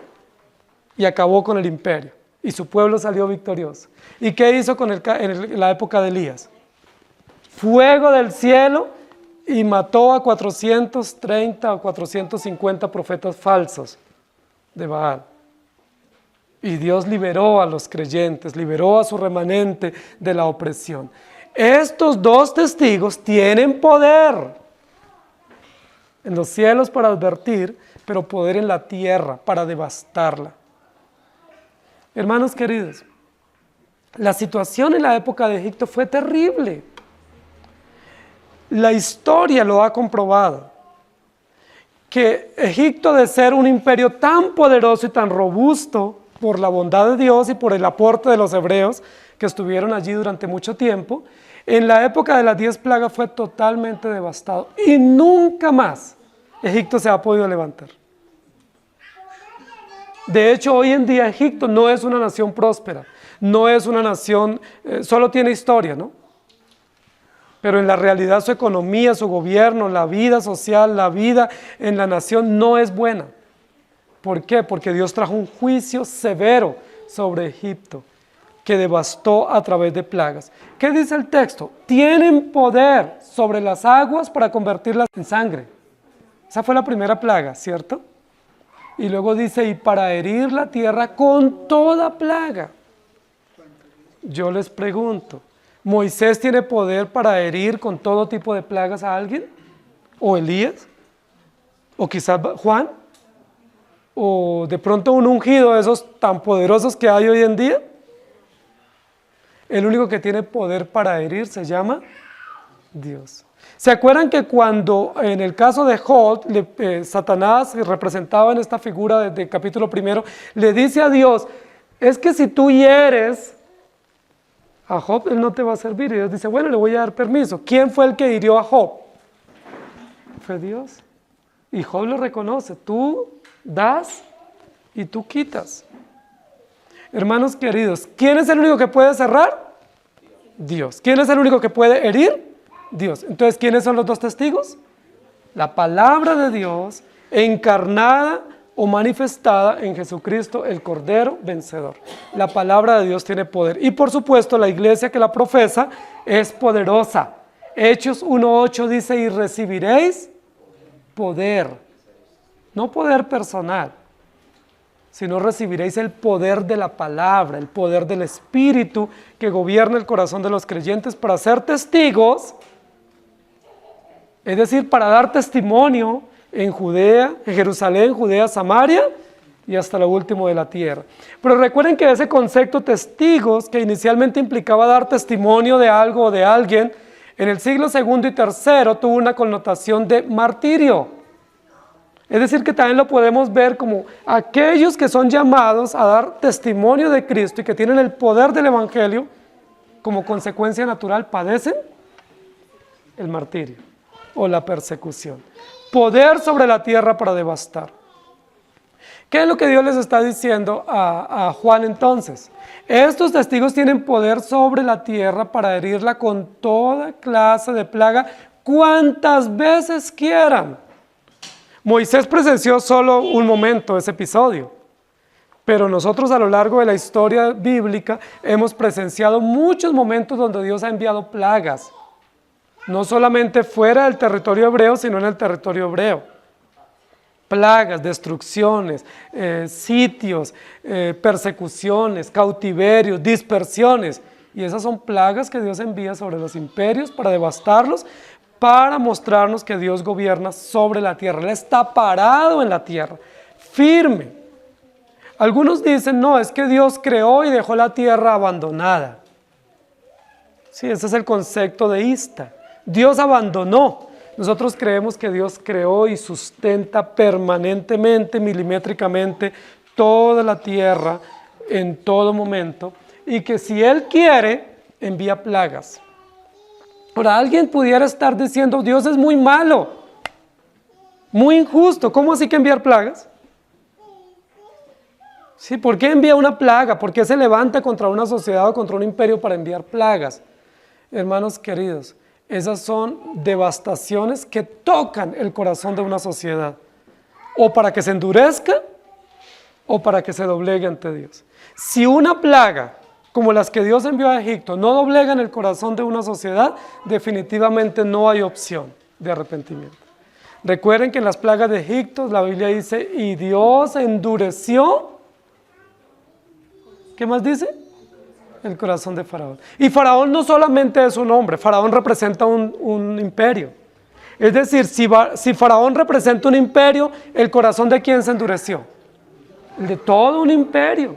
y acabó con el imperio. Y su pueblo salió victorioso. ¿Y qué hizo en la época de Elías? Fuego del cielo y mató a 430 o 450 profetas falsos de Baal. Y Dios liberó a los creyentes, liberó a su remanente de la opresión. Estos dos testigos tienen poder en los cielos para advertir, pero poder en la tierra para devastarla. Hermanos queridos, la situación en la época de Egipto fue terrible. La historia lo ha comprobado, que Egipto, de ser un imperio tan poderoso y tan robusto por la bondad de Dios y por el aporte de los hebreos que estuvieron allí durante mucho tiempo, en la época de las 10 plagas fue totalmente devastado y nunca más Egipto se ha podido levantar. De hecho, hoy en día Egipto no es una nación próspera, no es una nación, solo tiene historia, ¿no? Pero en la realidad su economía, su gobierno, la vida social, la vida en la nación no es buena. ¿Por qué? Porque Dios trajo un juicio severo sobre Egipto que devastó a través de plagas. ¿Qué dice el texto? Tienen poder sobre las aguas para convertirlas en sangre. Esa fue la primera plaga, ¿cierto? Y luego dice, y para herir la tierra con toda plaga. Yo les pregunto, ¿Moisés tiene poder para herir con todo tipo de plagas a alguien? ¿O Elías? ¿O quizás Juan? ¿O de pronto un ungido de esos tan poderosos que hay hoy en día? El único que tiene poder para herir se llama Dios. ¿Se acuerdan que cuando en el caso de Job, Satanás, representado en esta figura del capítulo 1, le dice a Dios, es que si tú hieres a Job, él no te va a servir? Y Dios dice, bueno, le voy a dar permiso. ¿Quién fue el que hirió a Job? Fue Dios. Y Job lo reconoce, tú das y tú quitas. Hermanos queridos, ¿quién es el único que puede cerrar? Dios. ¿Quién es el único que puede herir? Dios. Entonces, ¿quiénes son los dos testigos? La palabra de Dios encarnada o manifestada en Jesucristo, el Cordero vencedor. La palabra de Dios tiene poder. Y por supuesto, la iglesia que la profesa es poderosa. Hechos 1:8 dice, y recibiréis poder. No poder personal, sino recibiréis el poder de la palabra, el poder del Espíritu que gobierna el corazón de los creyentes para ser testigos, es decir, para dar testimonio en Judea, en Jerusalén, Judea, Samaria y hasta lo último de la tierra. Pero recuerden que ese concepto testigos, que inicialmente implicaba dar testimonio de algo o de alguien, en el siglo II y III tuvo una connotación de martirio. Es decir, que también lo podemos ver como aquellos que son llamados a dar testimonio de Cristo y que tienen el poder del Evangelio, como consecuencia natural padecen el martirio o la persecución. Poder sobre la tierra para devastar. ¿Qué es lo que Dios les está diciendo a Juan entonces? Estos testigos tienen poder sobre la tierra para herirla con toda clase de plaga, cuantas veces quieran. Moisés presenció solo un momento ese episodio, pero nosotros a lo largo de la historia bíblica hemos presenciado muchos momentos donde Dios ha enviado plagas, no solamente fuera del territorio hebreo, sino en el territorio hebreo. Plagas, destrucciones, sitios, persecuciones, cautiverios, dispersiones, y esas son plagas que Dios envía sobre los imperios para devastarlos, para mostrarnos que Dios gobierna sobre la tierra. Él está parado en la tierra, firme. Algunos dicen, no, es que Dios creó y dejó la tierra abandonada. Sí, ese es el concepto deísta. Dios abandonó. Nosotros creemos que Dios creó y sustenta permanentemente, milimétricamente, toda la tierra en todo momento, y que si Él quiere, envía plagas. Ahora, alguien pudiera estar diciendo, Dios es muy malo, muy injusto, ¿cómo así que enviar plagas? Sí, ¿por qué envía una plaga? ¿Por qué se levanta contra una sociedad o contra un imperio para enviar plagas? Hermanos queridos, esas son devastaciones que tocan el corazón de una sociedad, o para que se endurezca, o para que se doblegue ante Dios. Si una plaga como las que Dios envió a Egipto no doblegan el corazón de una sociedad, definitivamente no hay opción. de arrepentimiento. Recuerden que en las plagas de Egipto la Biblia dice, y Dios endureció, ¿qué más dice? El corazón de Faraón. Y Faraón no solamente es un hombre, Faraón representa un imperio. Es decir, si Faraón representa un imperio, ¿el corazón de quién se endureció? El de todo un imperio,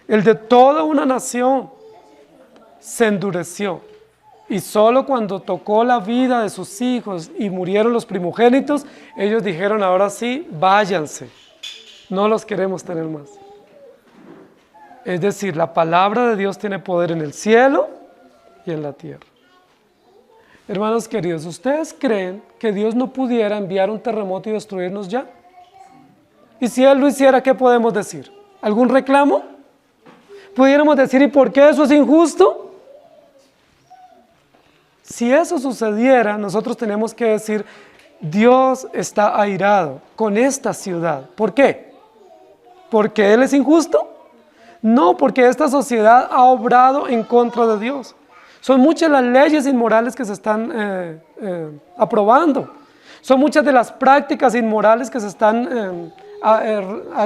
el de toda una nación se endureció. Y solo cuando tocó la vida de sus hijos y murieron los primogénitos, ellos dijeron, ahora sí, váyanse, no los queremos tener más. Es decir, la palabra de Dios tiene poder en el cielo y en la tierra. Hermanos queridos, ¿ustedes creen que Dios no pudiera enviar un terremoto y destruirnos ya? Y si Él lo hiciera, ¿qué podemos decir? ¿Algún reclamo? ¿Pudiéramos decir, ¿y por qué eso es injusto? Si eso sucediera, nosotros tenemos que decir, Dios está airado con esta ciudad. ¿Por qué? ¿Porque Él es injusto? No, porque esta sociedad ha obrado en contra de Dios. Son muchas las leyes inmorales que se están aprobando. Son muchas de las prácticas inmorales que se están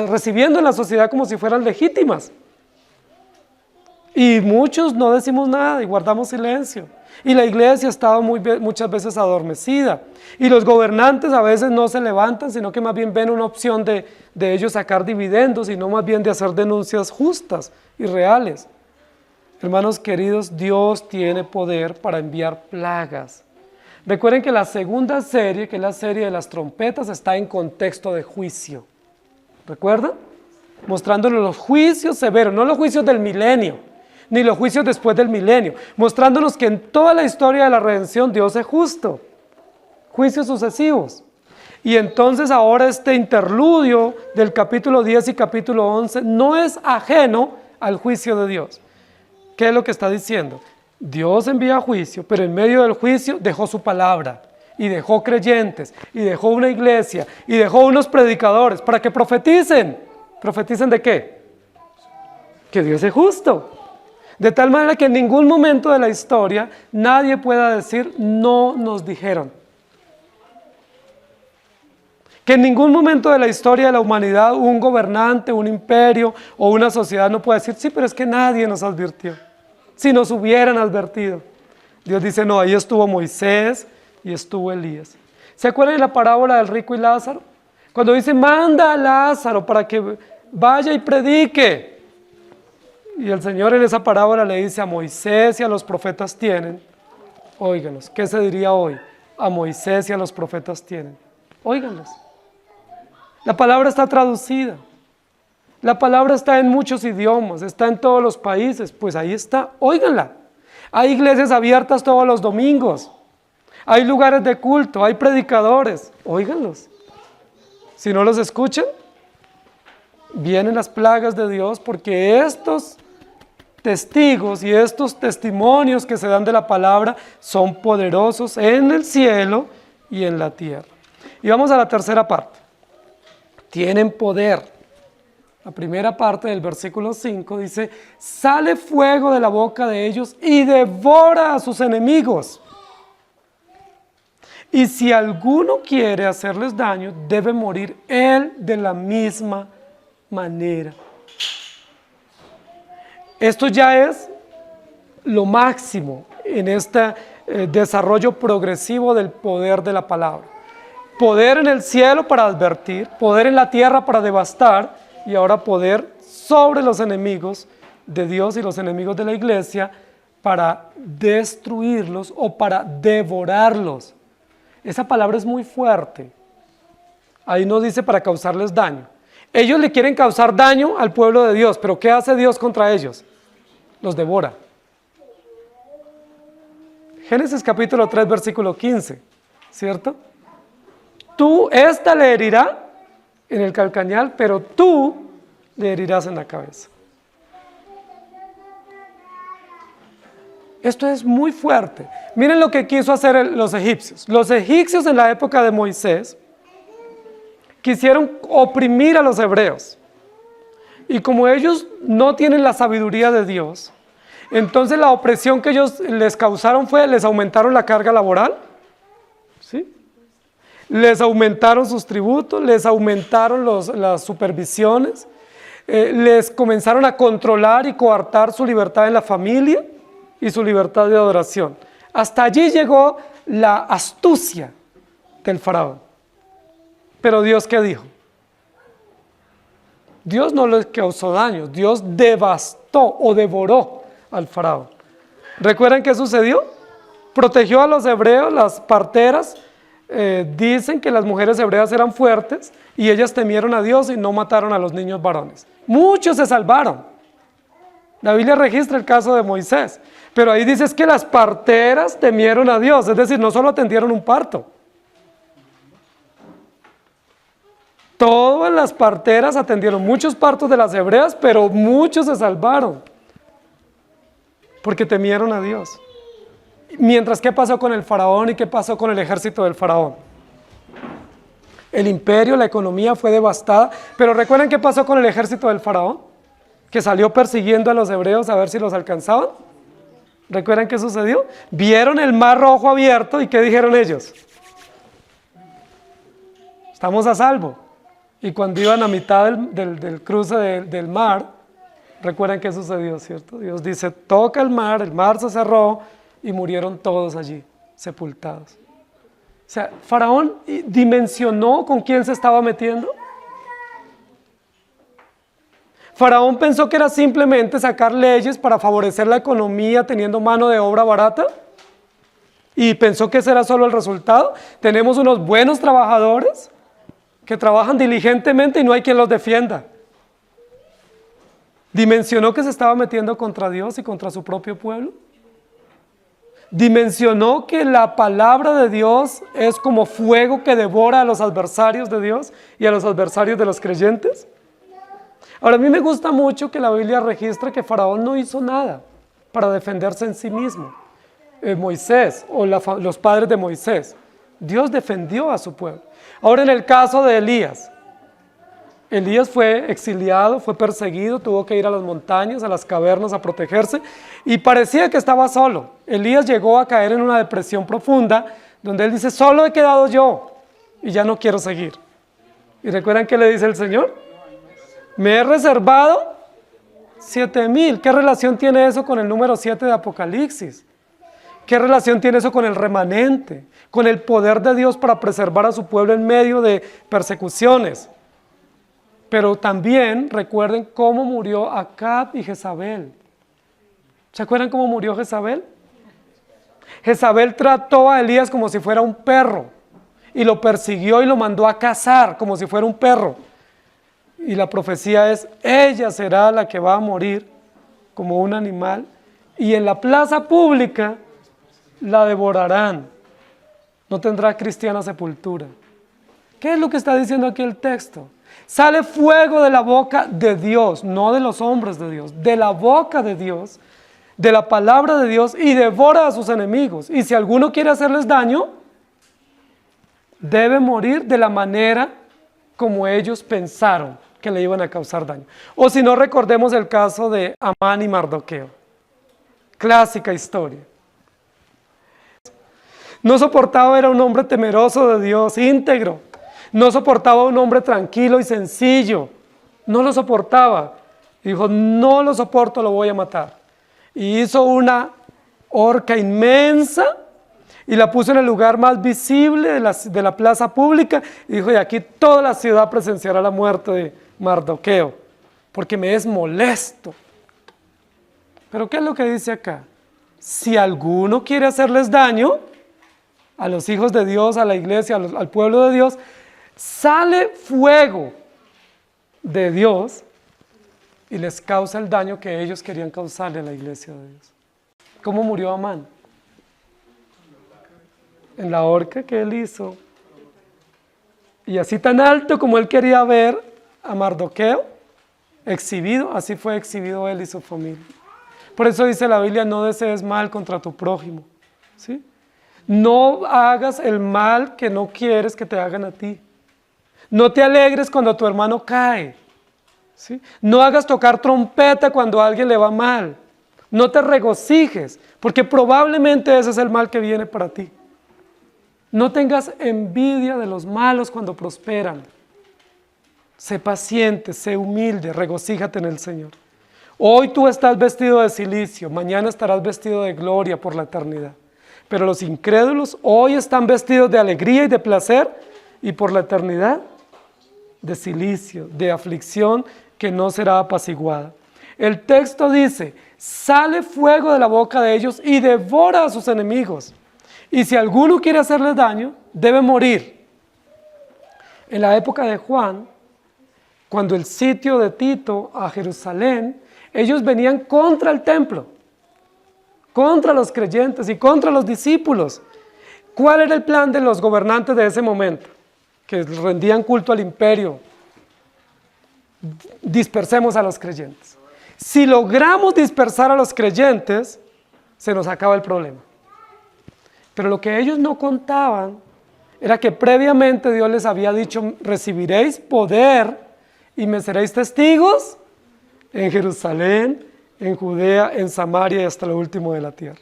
recibiendo en la sociedad como si fueran legítimas. Y muchos no decimos nada y guardamos silencio. Y la iglesia ha estado muchas veces adormecida. Y los gobernantes a veces no se levantan, sino que más bien ven una opción de ellos sacar dividendos y no más bien de hacer denuncias justas y reales. Hermanos queridos, Dios tiene poder para enviar plagas. Recuerden que la segunda serie, que es la serie de las trompetas, está en contexto de juicio. ¿Recuerdan? Mostrándonos los juicios severos, no los juicios del milenio, ni los juicios después del milenio, mostrándonos que en toda la historia de la redención Dios es justo, juicios sucesivos. Y entonces ahora este interludio del capítulo 10 y capítulo 11 no es ajeno al juicio de Dios. ¿Qué es lo que está diciendo? Dios envía juicio, pero en medio del juicio dejó su palabra, y dejó creyentes, y dejó una iglesia, y dejó unos predicadores para que profeticen. ¿Profeticen de qué? Que Dios es justo. De tal manera que en ningún momento de la historia nadie pueda decir, no nos dijeron. Que en ningún momento de la historia de la humanidad un gobernante, un imperio o una sociedad no pueda decir, sí, pero es que nadie nos advirtió. Si nos hubieran advertido. Dios dice, no, ahí estuvo Moisés y estuvo Elías. ¿Se acuerdan de la parábola del rico y Lázaro? Cuando dice, manda a Lázaro para que vaya y predique. Y el Señor en esa parábola le dice a Moisés y a los profetas tienen, óiganlos, ¿qué se diría hoy? A Moisés y a los profetas tienen, óiganlos. La palabra está traducida, la palabra está en muchos idiomas, está en todos los países, pues ahí está, óiganla. Hay iglesias abiertas todos los domingos, hay lugares de culto, hay predicadores, óiganlos. Si no los escuchan, vienen las plagas de Dios porque estos testigos y estos testimonios que se dan de la palabra son poderosos en el cielo y en la tierra. Y vamos a la tercera parte. Tienen poder. La primera parte del versículo 5 dice, sale fuego de la boca de ellos y devora a sus enemigos. Y si alguno quiere hacerles daño, debe morir él de la misma manera. Esto ya es lo máximo en este desarrollo progresivo del poder de la palabra. Poder en el cielo para advertir, poder en la tierra para devastar y ahora poder sobre los enemigos de Dios y los enemigos de la iglesia para destruirlos o para devorarlos. Esa palabra es muy fuerte. Ahí no dice para causarles daño. Ellos le quieren causar daño al pueblo de Dios, pero ¿qué hace Dios contra ellos? Los devora. Génesis capítulo 3, versículo 15, ¿cierto? Esta le herirá en el calcañal, pero tú le herirás en la cabeza. Esto es muy fuerte. Miren lo que quiso hacer los egipcios. Los egipcios en la época de Moisés quisieron oprimir a los hebreos. Y como ellos no tienen la sabiduría de Dios, entonces la opresión que ellos les causaron les aumentaron la carga laboral, ¿sí? les aumentaron sus tributos, les aumentaron las supervisiones, les comenzaron a controlar y coartar su libertad en la familia y su libertad de adoración. Hasta allí llegó la astucia del faraón. Pero Dios, ¿qué dijo? Dios no les causó daño, Dios devastó o devoró al faraón. ¿Recuerdan qué sucedió? Protegió a los hebreos, las parteras. Dicen que las mujeres hebreas eran fuertes y ellas temieron a Dios y no mataron a los niños varones. Muchos se salvaron. La Biblia registra el caso de Moisés, pero ahí dice que las parteras temieron a Dios, es decir, no solo atendieron un parto. Todas las parteras atendieron muchos partos de las hebreas, pero muchos se salvaron porque temieron a Dios. Mientras, ¿qué pasó con el faraón y qué pasó con el ejército del faraón? El imperio, la economía fue devastada, pero ¿recuerdan qué pasó con el ejército del faraón? Que salió persiguiendo a los hebreos a ver si los alcanzaban. ¿Recuerdan qué sucedió? Vieron el mar Rojo abierto y ¿qué dijeron ellos? Estamos a salvo. Y cuando iban a mitad del cruce del mar, ¿recuerdan qué sucedió, cierto? Dios dice, toca el mar se cerró y murieron todos allí, sepultados. O sea, Faraón dimensionó con quién se estaba metiendo. Faraón pensó que era simplemente sacar leyes para favorecer la economía teniendo mano de obra barata y pensó que ese era solo el resultado. Tenemos unos buenos trabajadores que trabajan diligentemente y no hay quien los defienda. Dimensionó que se estaba metiendo contra Dios y contra su propio pueblo. Dimensionó que la palabra de Dios es como fuego que devora a los adversarios de Dios y a los adversarios de los creyentes. Ahora, a mí me gusta mucho que la Biblia registra que Faraón no hizo nada para defenderse en sí mismo. Moisés o los padres de Moisés, Dios defendió a su pueblo. Ahora, en el caso de Elías, Elías fue exiliado, fue perseguido, tuvo que ir a las montañas, a las cavernas a protegerse y parecía que estaba solo. Elías llegó a caer en una depresión profunda donde él dice, solo he quedado yo y ya no quiero seguir. ¿Y recuerdan qué le dice el Señor? Me he reservado 7,000. ¿Qué relación tiene eso con el número 7 de Apocalipsis? ¿Qué relación tiene eso con el remanente? Con el poder de Dios para preservar a su pueblo en medio de persecuciones. Pero también recuerden cómo murió Acab y Jezabel. ¿Se acuerdan cómo murió Jezabel? Jezabel trató a Elías como si fuera un perro y lo persiguió y lo mandó a cazar como si fuera un perro. Y la profecía es, ella será la que va a morir como un animal y en la plaza pública la devorarán. No tendrá cristiana sepultura. ¿Qué es lo que está diciendo aquí el texto? Sale fuego de la boca de Dios, no de los hombres de Dios, de la boca de Dios, de la palabra de Dios y devora a sus enemigos. Y si alguno quiere hacerles daño, debe morir de la manera como ellos pensaron que le iban a causar daño. O si no, recordemos el caso de Amán y Mardoqueo. Clásica historia. No soportaba, era un hombre temeroso de Dios, íntegro. No soportaba un hombre tranquilo y sencillo. No lo soportaba. Dijo, no lo soporto, lo voy a matar. Y hizo una horca inmensa y la puso en el lugar más visible de la plaza pública. Y dijo, y aquí toda la ciudad presenciará la muerte de Mardoqueo, porque me es molesto. Pero ¿qué es lo que dice acá? Si alguno quiere hacerles daño a los hijos de Dios, a la iglesia, al pueblo de Dios, sale fuego de Dios y les causa el daño que ellos querían causarle a la iglesia de Dios. ¿Cómo murió Amán? En la horca que él hizo. Y así tan alto como él quería ver a Mardoqueo exhibido, así fue exhibido él y su familia. Por eso dice la Biblia, no desees mal contra tu prójimo, ¿sí? No hagas el mal que no quieres que te hagan a ti. No te alegres cuando tu hermano cae, ¿sí? No hagas tocar trompeta cuando a alguien le va mal. No te regocijes, porque probablemente ese es el mal que viene para ti. No tengas envidia de los malos cuando prosperan. Sé paciente, sé humilde, regocíjate en el Señor. Hoy tú estás vestido de cilicio, mañana estarás vestido de gloria por la eternidad. Pero los incrédulos hoy están vestidos de alegría y de placer, y por la eternidad de cilicio, de aflicción que no será apaciguada. El texto dice, sale fuego de la boca de ellos y devora a sus enemigos. Y si alguno quiere hacerles daño, debe morir. En la época de Juan, cuando el sitio de Tito a Jerusalén, ellos venían contra el templo, contra los creyentes y contra los discípulos. ¿Cuál era el plan de los gobernantes de ese momento? Que rendían culto al imperio. Dispersemos a los creyentes. Si logramos dispersar a los creyentes, se nos acaba el problema. Pero lo que ellos no contaban era que previamente Dios les había dicho, recibiréis poder y me seréis testigos en Jerusalén, en Judea, en Samaria y hasta lo último de la tierra.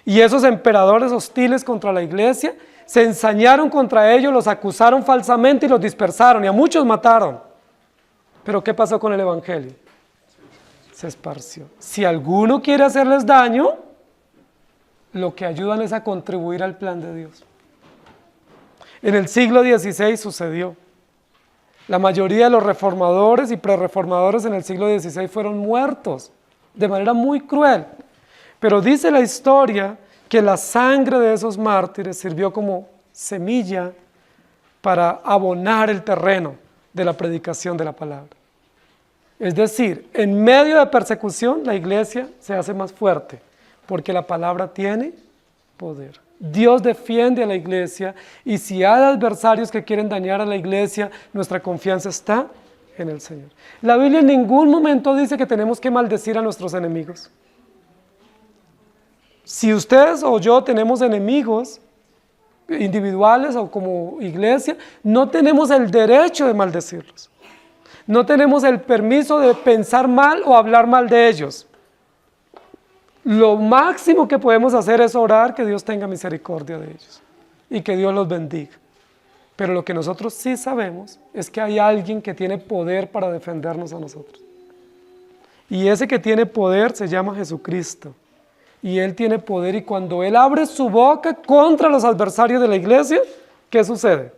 Y esos emperadores hostiles contra la iglesia se ensañaron contra ellos, los acusaron falsamente y los dispersaron y a muchos mataron. Pero ¿qué pasó con el evangelio? Se esparció. Si alguno quiere hacerles daño, lo que ayudan es a contribuir al plan de Dios. En el siglo XVI sucedió. La mayoría de los reformadores y prerreformadores en el siglo XVI fueron muertos de manera muy cruel. Pero dice la historia que la sangre de esos mártires sirvió como semilla para abonar el terreno de la predicación de la palabra. Es decir, en medio de persecución la iglesia se hace más fuerte porque la palabra tiene poder. Dios defiende a la iglesia y si hay adversarios que quieren dañar a la iglesia, nuestra confianza está en el Señor. La Biblia en ningún momento dice que tenemos que maldecir a nuestros enemigos. Si ustedes o yo tenemos enemigos individuales o como iglesia, no tenemos el derecho de maldecirlos. No tenemos el permiso de pensar mal o hablar mal de ellos. Lo máximo que podemos hacer es orar que Dios tenga misericordia de ellos y que Dios los bendiga. Pero lo que nosotros sí sabemos es que hay alguien que tiene poder para defendernos a nosotros. Y ese que tiene poder se llama Jesucristo. Y Él tiene poder y cuando Él abre su boca contra los adversarios de la iglesia, ¿qué sucede?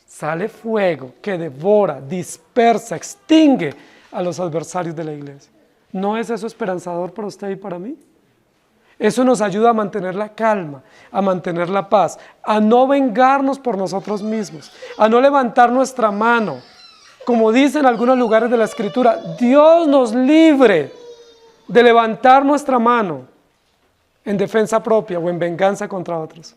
Sale fuego que devora, dispersa, extingue a los adversarios de la iglesia. ¿No es eso esperanzador para usted y para mí? Eso nos ayuda a mantener la calma, a mantener la paz, a no vengarnos por nosotros mismos, a no levantar nuestra mano. Como dice en algunos lugares de la Escritura, Dios nos libre de levantar nuestra mano en defensa propia o en venganza contra otros.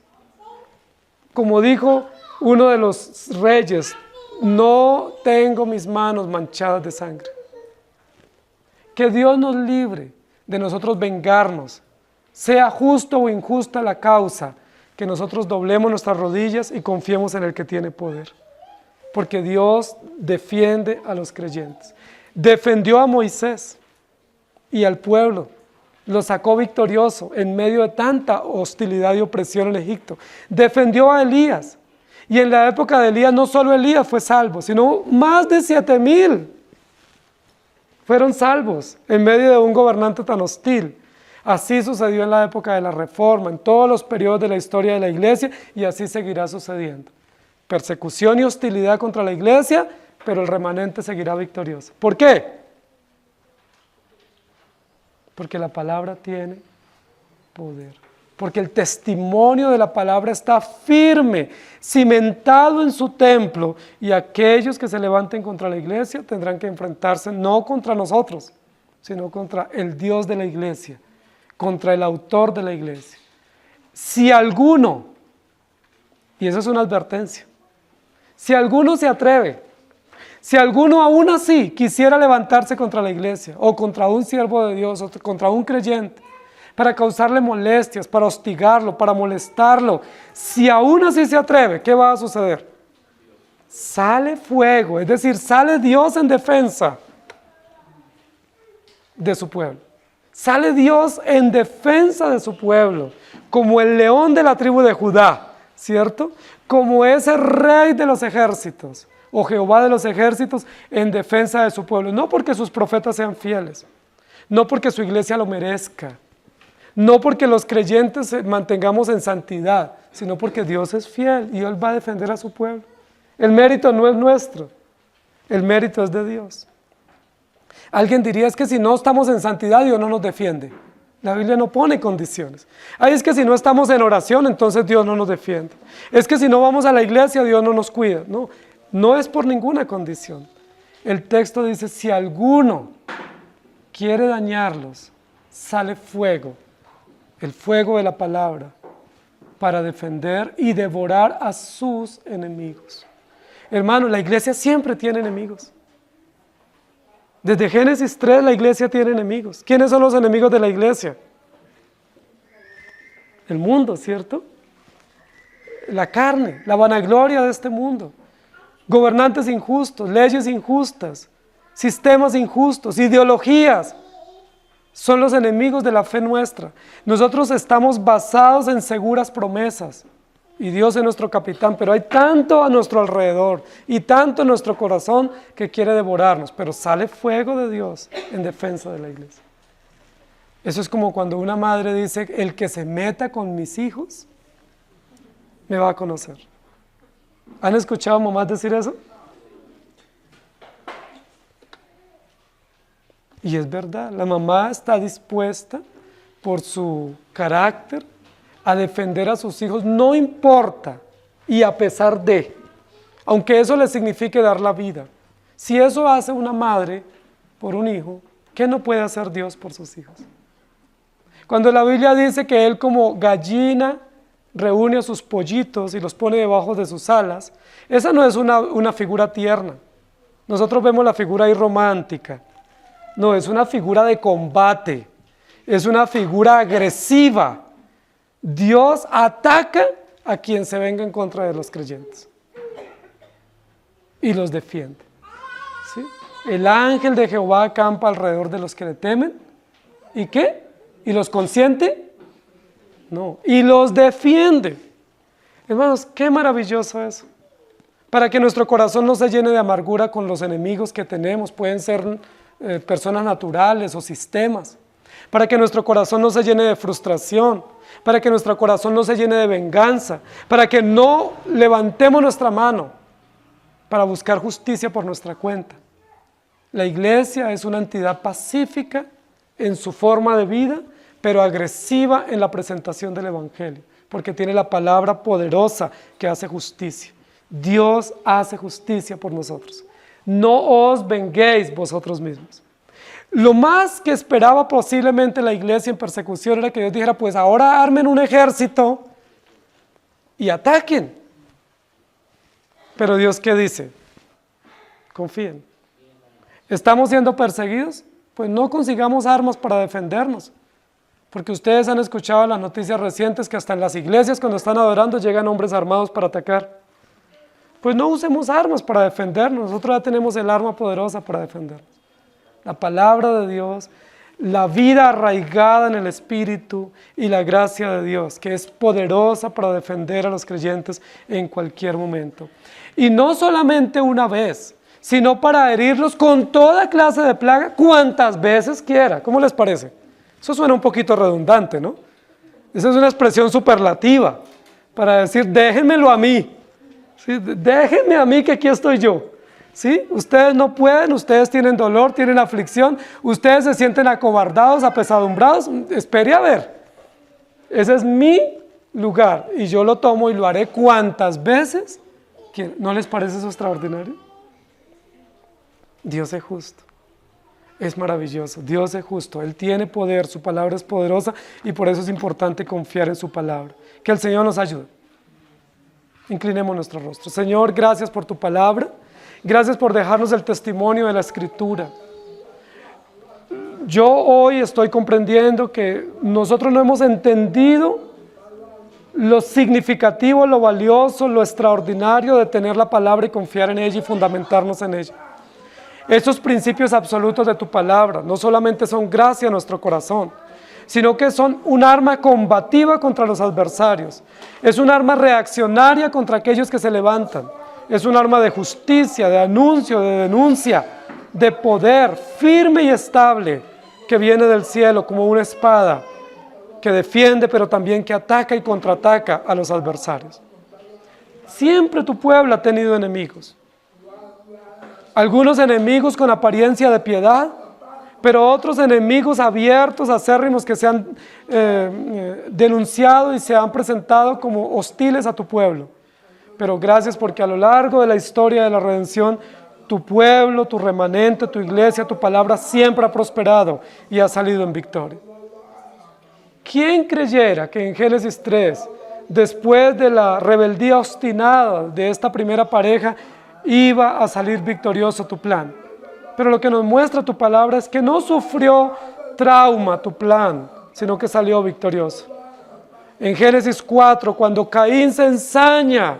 Como dijo uno de los reyes, no tengo mis manos manchadas de sangre. Que Dios nos libre de nosotros vengarnos, sea justo o injusta la causa, que nosotros doblemos nuestras rodillas y confiemos en el que tiene poder. Porque Dios defiende a los creyentes. Defendió a Moisés y al pueblo, lo sacó victorioso en medio de tanta hostilidad y opresión en Egipto. Defendió a Elías. Y en la época de Elías no solo Elías fue salvo, sino más de 7,000 fueron salvos en medio de un gobernante tan hostil. Así sucedió en la época de la Reforma, en todos los periodos de la historia de la iglesia y así seguirá sucediendo. Persecución y hostilidad contra la iglesia, pero el remanente seguirá victorioso. ¿Por qué? Porque la palabra tiene poder. Porque el testimonio de la palabra está firme, cimentado en su templo, y aquellos que se levanten contra la iglesia tendrán que enfrentarse no contra nosotros, sino contra el Dios de la iglesia, contra el autor de la iglesia. Si alguno, y eso es una advertencia, si alguno se atreve, si alguno aún así quisiera levantarse contra la iglesia, o contra un siervo de Dios, o contra un creyente, para causarle molestias, para hostigarlo, para molestarlo, si aún así se atreve, ¿qué va a suceder? Sale fuego, es decir, sale Dios en defensa de su pueblo. Sale Dios en defensa de su pueblo, como el león de la tribu de Judá, ¿cierto? Como ese rey de los ejércitos, o Jehová de los ejércitos, en defensa de su pueblo. No porque sus profetas sean fieles, no porque su iglesia lo merezca, no porque los creyentes mantengamos en santidad, sino porque Dios es fiel y Él va a defender a su pueblo. El mérito no es nuestro, el mérito es de Dios. Alguien diría, es que si no estamos en santidad, Dios no nos defiende. La Biblia no pone condiciones. Ay, es que si no estamos en oración, entonces Dios no nos defiende. Es que si no vamos a la iglesia, Dios no nos cuida. No, no es por ninguna condición. El texto dice, si alguno quiere dañarlos, sale fuego, el fuego de la palabra, para defender y devorar a sus enemigos. Hermano, la iglesia siempre tiene enemigos. Desde Génesis 3 la iglesia tiene enemigos. ¿Quiénes son los enemigos de la iglesia? El mundo, ¿cierto? La carne, la vanagloria de este mundo. Gobernantes injustos, leyes injustas, sistemas injustos, ideologías. Son los enemigos de la fe nuestra. Nosotros estamos basados en seguras promesas. Y Dios es nuestro capitán, pero hay tanto a nuestro alrededor y tanto en nuestro corazón que quiere devorarnos, pero sale fuego de Dios en defensa de la iglesia. Eso es como cuando una madre dice, el que se meta con mis hijos, me va a conocer. ¿Han escuchado mamás decir eso? Y es verdad, la mamá está dispuesta por su carácter a defender a sus hijos, no importa, y a pesar de, aunque eso le signifique dar la vida. Si eso hace una madre por un hijo, ¿qué no puede hacer Dios por sus hijos? Cuando la Biblia dice que Él como gallina reúne a sus pollitos y los pone debajo de sus alas, esa no es una figura tierna. Nosotros vemos la figura ahí romántica. No, es una figura de combate, es una figura agresiva. Dios ataca a quien se venga en contra de los creyentes y los defiende. ¿Sí? El ángel de Jehová acampa alrededor de los que le temen. ¿Y qué? ¿Y los consiente? No, y los defiende. Hermanos, qué maravilloso eso. Para que nuestro corazón no se llene de amargura con los enemigos que tenemos, pueden ser personas naturales o sistemas. Para que nuestro corazón no se llene de frustración, para que nuestro corazón no se llene de venganza, para que no levantemos nuestra mano para buscar justicia por nuestra cuenta. La iglesia es una entidad pacífica en su forma de vida, pero agresiva en la presentación del evangelio, porque tiene la palabra poderosa que hace justicia. Dios hace justicia por nosotros. No os venguéis vosotros mismos. Lo más que esperaba posiblemente la iglesia en persecución era que Dios dijera, pues ahora armen un ejército y ataquen. Pero Dios, ¿qué dice? Confíen. ¿Estamos siendo perseguidos? Pues no consigamos armas para defendernos. Porque ustedes han escuchado las noticias recientes que hasta en las iglesias cuando están adorando llegan hombres armados para atacar. Pues no usemos armas para defendernos, nosotros ya tenemos el arma poderosa para defendernos. La palabra de Dios, la vida arraigada en el Espíritu y la gracia de Dios, que es poderosa para defender a los creyentes en cualquier momento. Y no solamente una vez, sino para herirlos con toda clase de plaga, cuantas veces quiera. ¿Cómo les parece? Eso suena un poquito redundante, ¿no? Esa es una expresión superlativa para decir, déjenmelo a mí. ¿Sí? Déjenme a mí que aquí estoy yo. ¿Sí? Ustedes no pueden, ustedes tienen dolor, tienen aflicción, ustedes se sienten acobardados, apesadumbrados, espere a ver. Ese es mi lugar y yo lo tomo y lo haré cuantas veces. ¿No les parece eso extraordinario? Dios es justo, es maravilloso, Dios es justo, Él tiene poder, su palabra es poderosa y por eso es importante confiar en su palabra. Que el Señor nos ayude. Inclinemos nuestro rostro. Señor, gracias por tu palabra. Gracias por dejarnos el testimonio de la Escritura. Yo hoy estoy comprendiendo que nosotros no hemos entendido lo significativo, lo valioso, lo extraordinario de tener la palabra y confiar en ella y fundamentarnos en ella. Estos principios absolutos de tu palabra no solamente son gracia a nuestro corazón, sino que son un arma combativa contra los adversarios. Es un arma reaccionaria contra aquellos que se levantan. Es un arma de justicia, de anuncio, de denuncia, de poder firme y estable que viene del cielo como una espada que defiende, pero también que ataca y contraataca a los adversarios. Siempre tu pueblo ha tenido enemigos. Algunos enemigos con apariencia de piedad, pero otros enemigos abiertos, acérrimos, que se han denunciado y se han presentado como hostiles a tu pueblo. Pero gracias porque a lo largo de la historia de la redención, tu pueblo, tu remanente, tu iglesia, tu palabra siempre ha prosperado y ha salido en victoria. ¿Quién creyera que en Génesis 3, después de la rebeldía obstinada de esta primera pareja, iba a salir victorioso tu plan? Pero lo que nos muestra tu palabra es que no sufrió trauma tu plan, sino que salió victorioso. En Génesis 4, cuando Caín se ensaña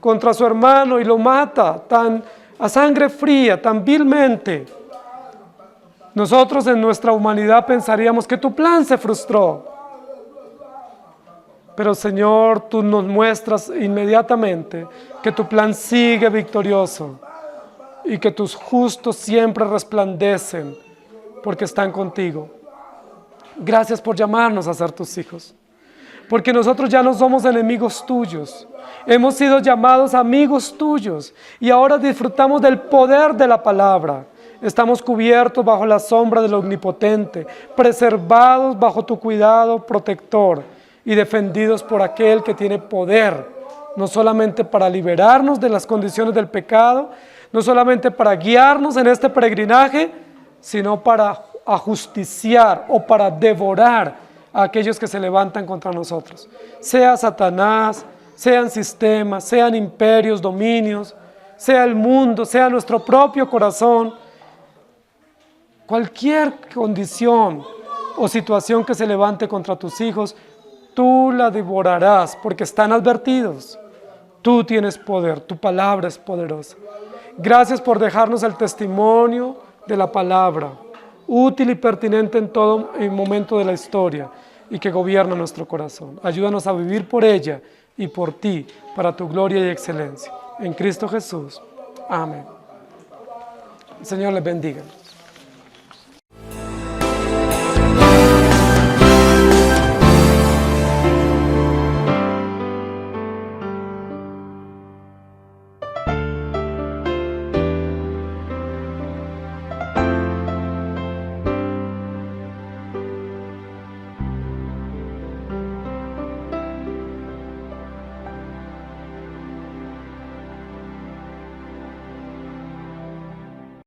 contra su hermano y lo mata a sangre fría, tan vilmente, nosotros en nuestra humanidad pensaríamos que tu plan se frustró. Pero Señor, tú nos muestras inmediatamente que tu plan sigue victorioso y que tus justos siempre resplandecen porque están contigo. Gracias por llamarnos a ser tus hijos, porque nosotros ya no somos enemigos tuyos, hemos sido llamados amigos tuyos y ahora disfrutamos del poder de la palabra. Estamos cubiertos bajo la sombra del Omnipotente, preservados bajo tu cuidado protector y defendidos por aquel que tiene poder, no solamente para liberarnos de las condiciones del pecado, no solamente para guiarnos en este peregrinaje, sino para ajusticiar o para devorar a aquellos que se levantan contra nosotros. Sea Satanás, sean sistemas, sean imperios, dominios, sea el mundo, sea nuestro propio corazón, cualquier condición o situación que se levante contra tus hijos, tú la devorarás porque están advertidos. Tú tienes poder, tu palabra es poderosa. Gracias por dejarnos el testimonio de la palabra, útil y pertinente en todo momento de la historia y que gobierna nuestro corazón. Ayúdanos a vivir por ella y por ti, para tu gloria y excelencia. En Cristo Jesús. Amén. El Señor les bendiga.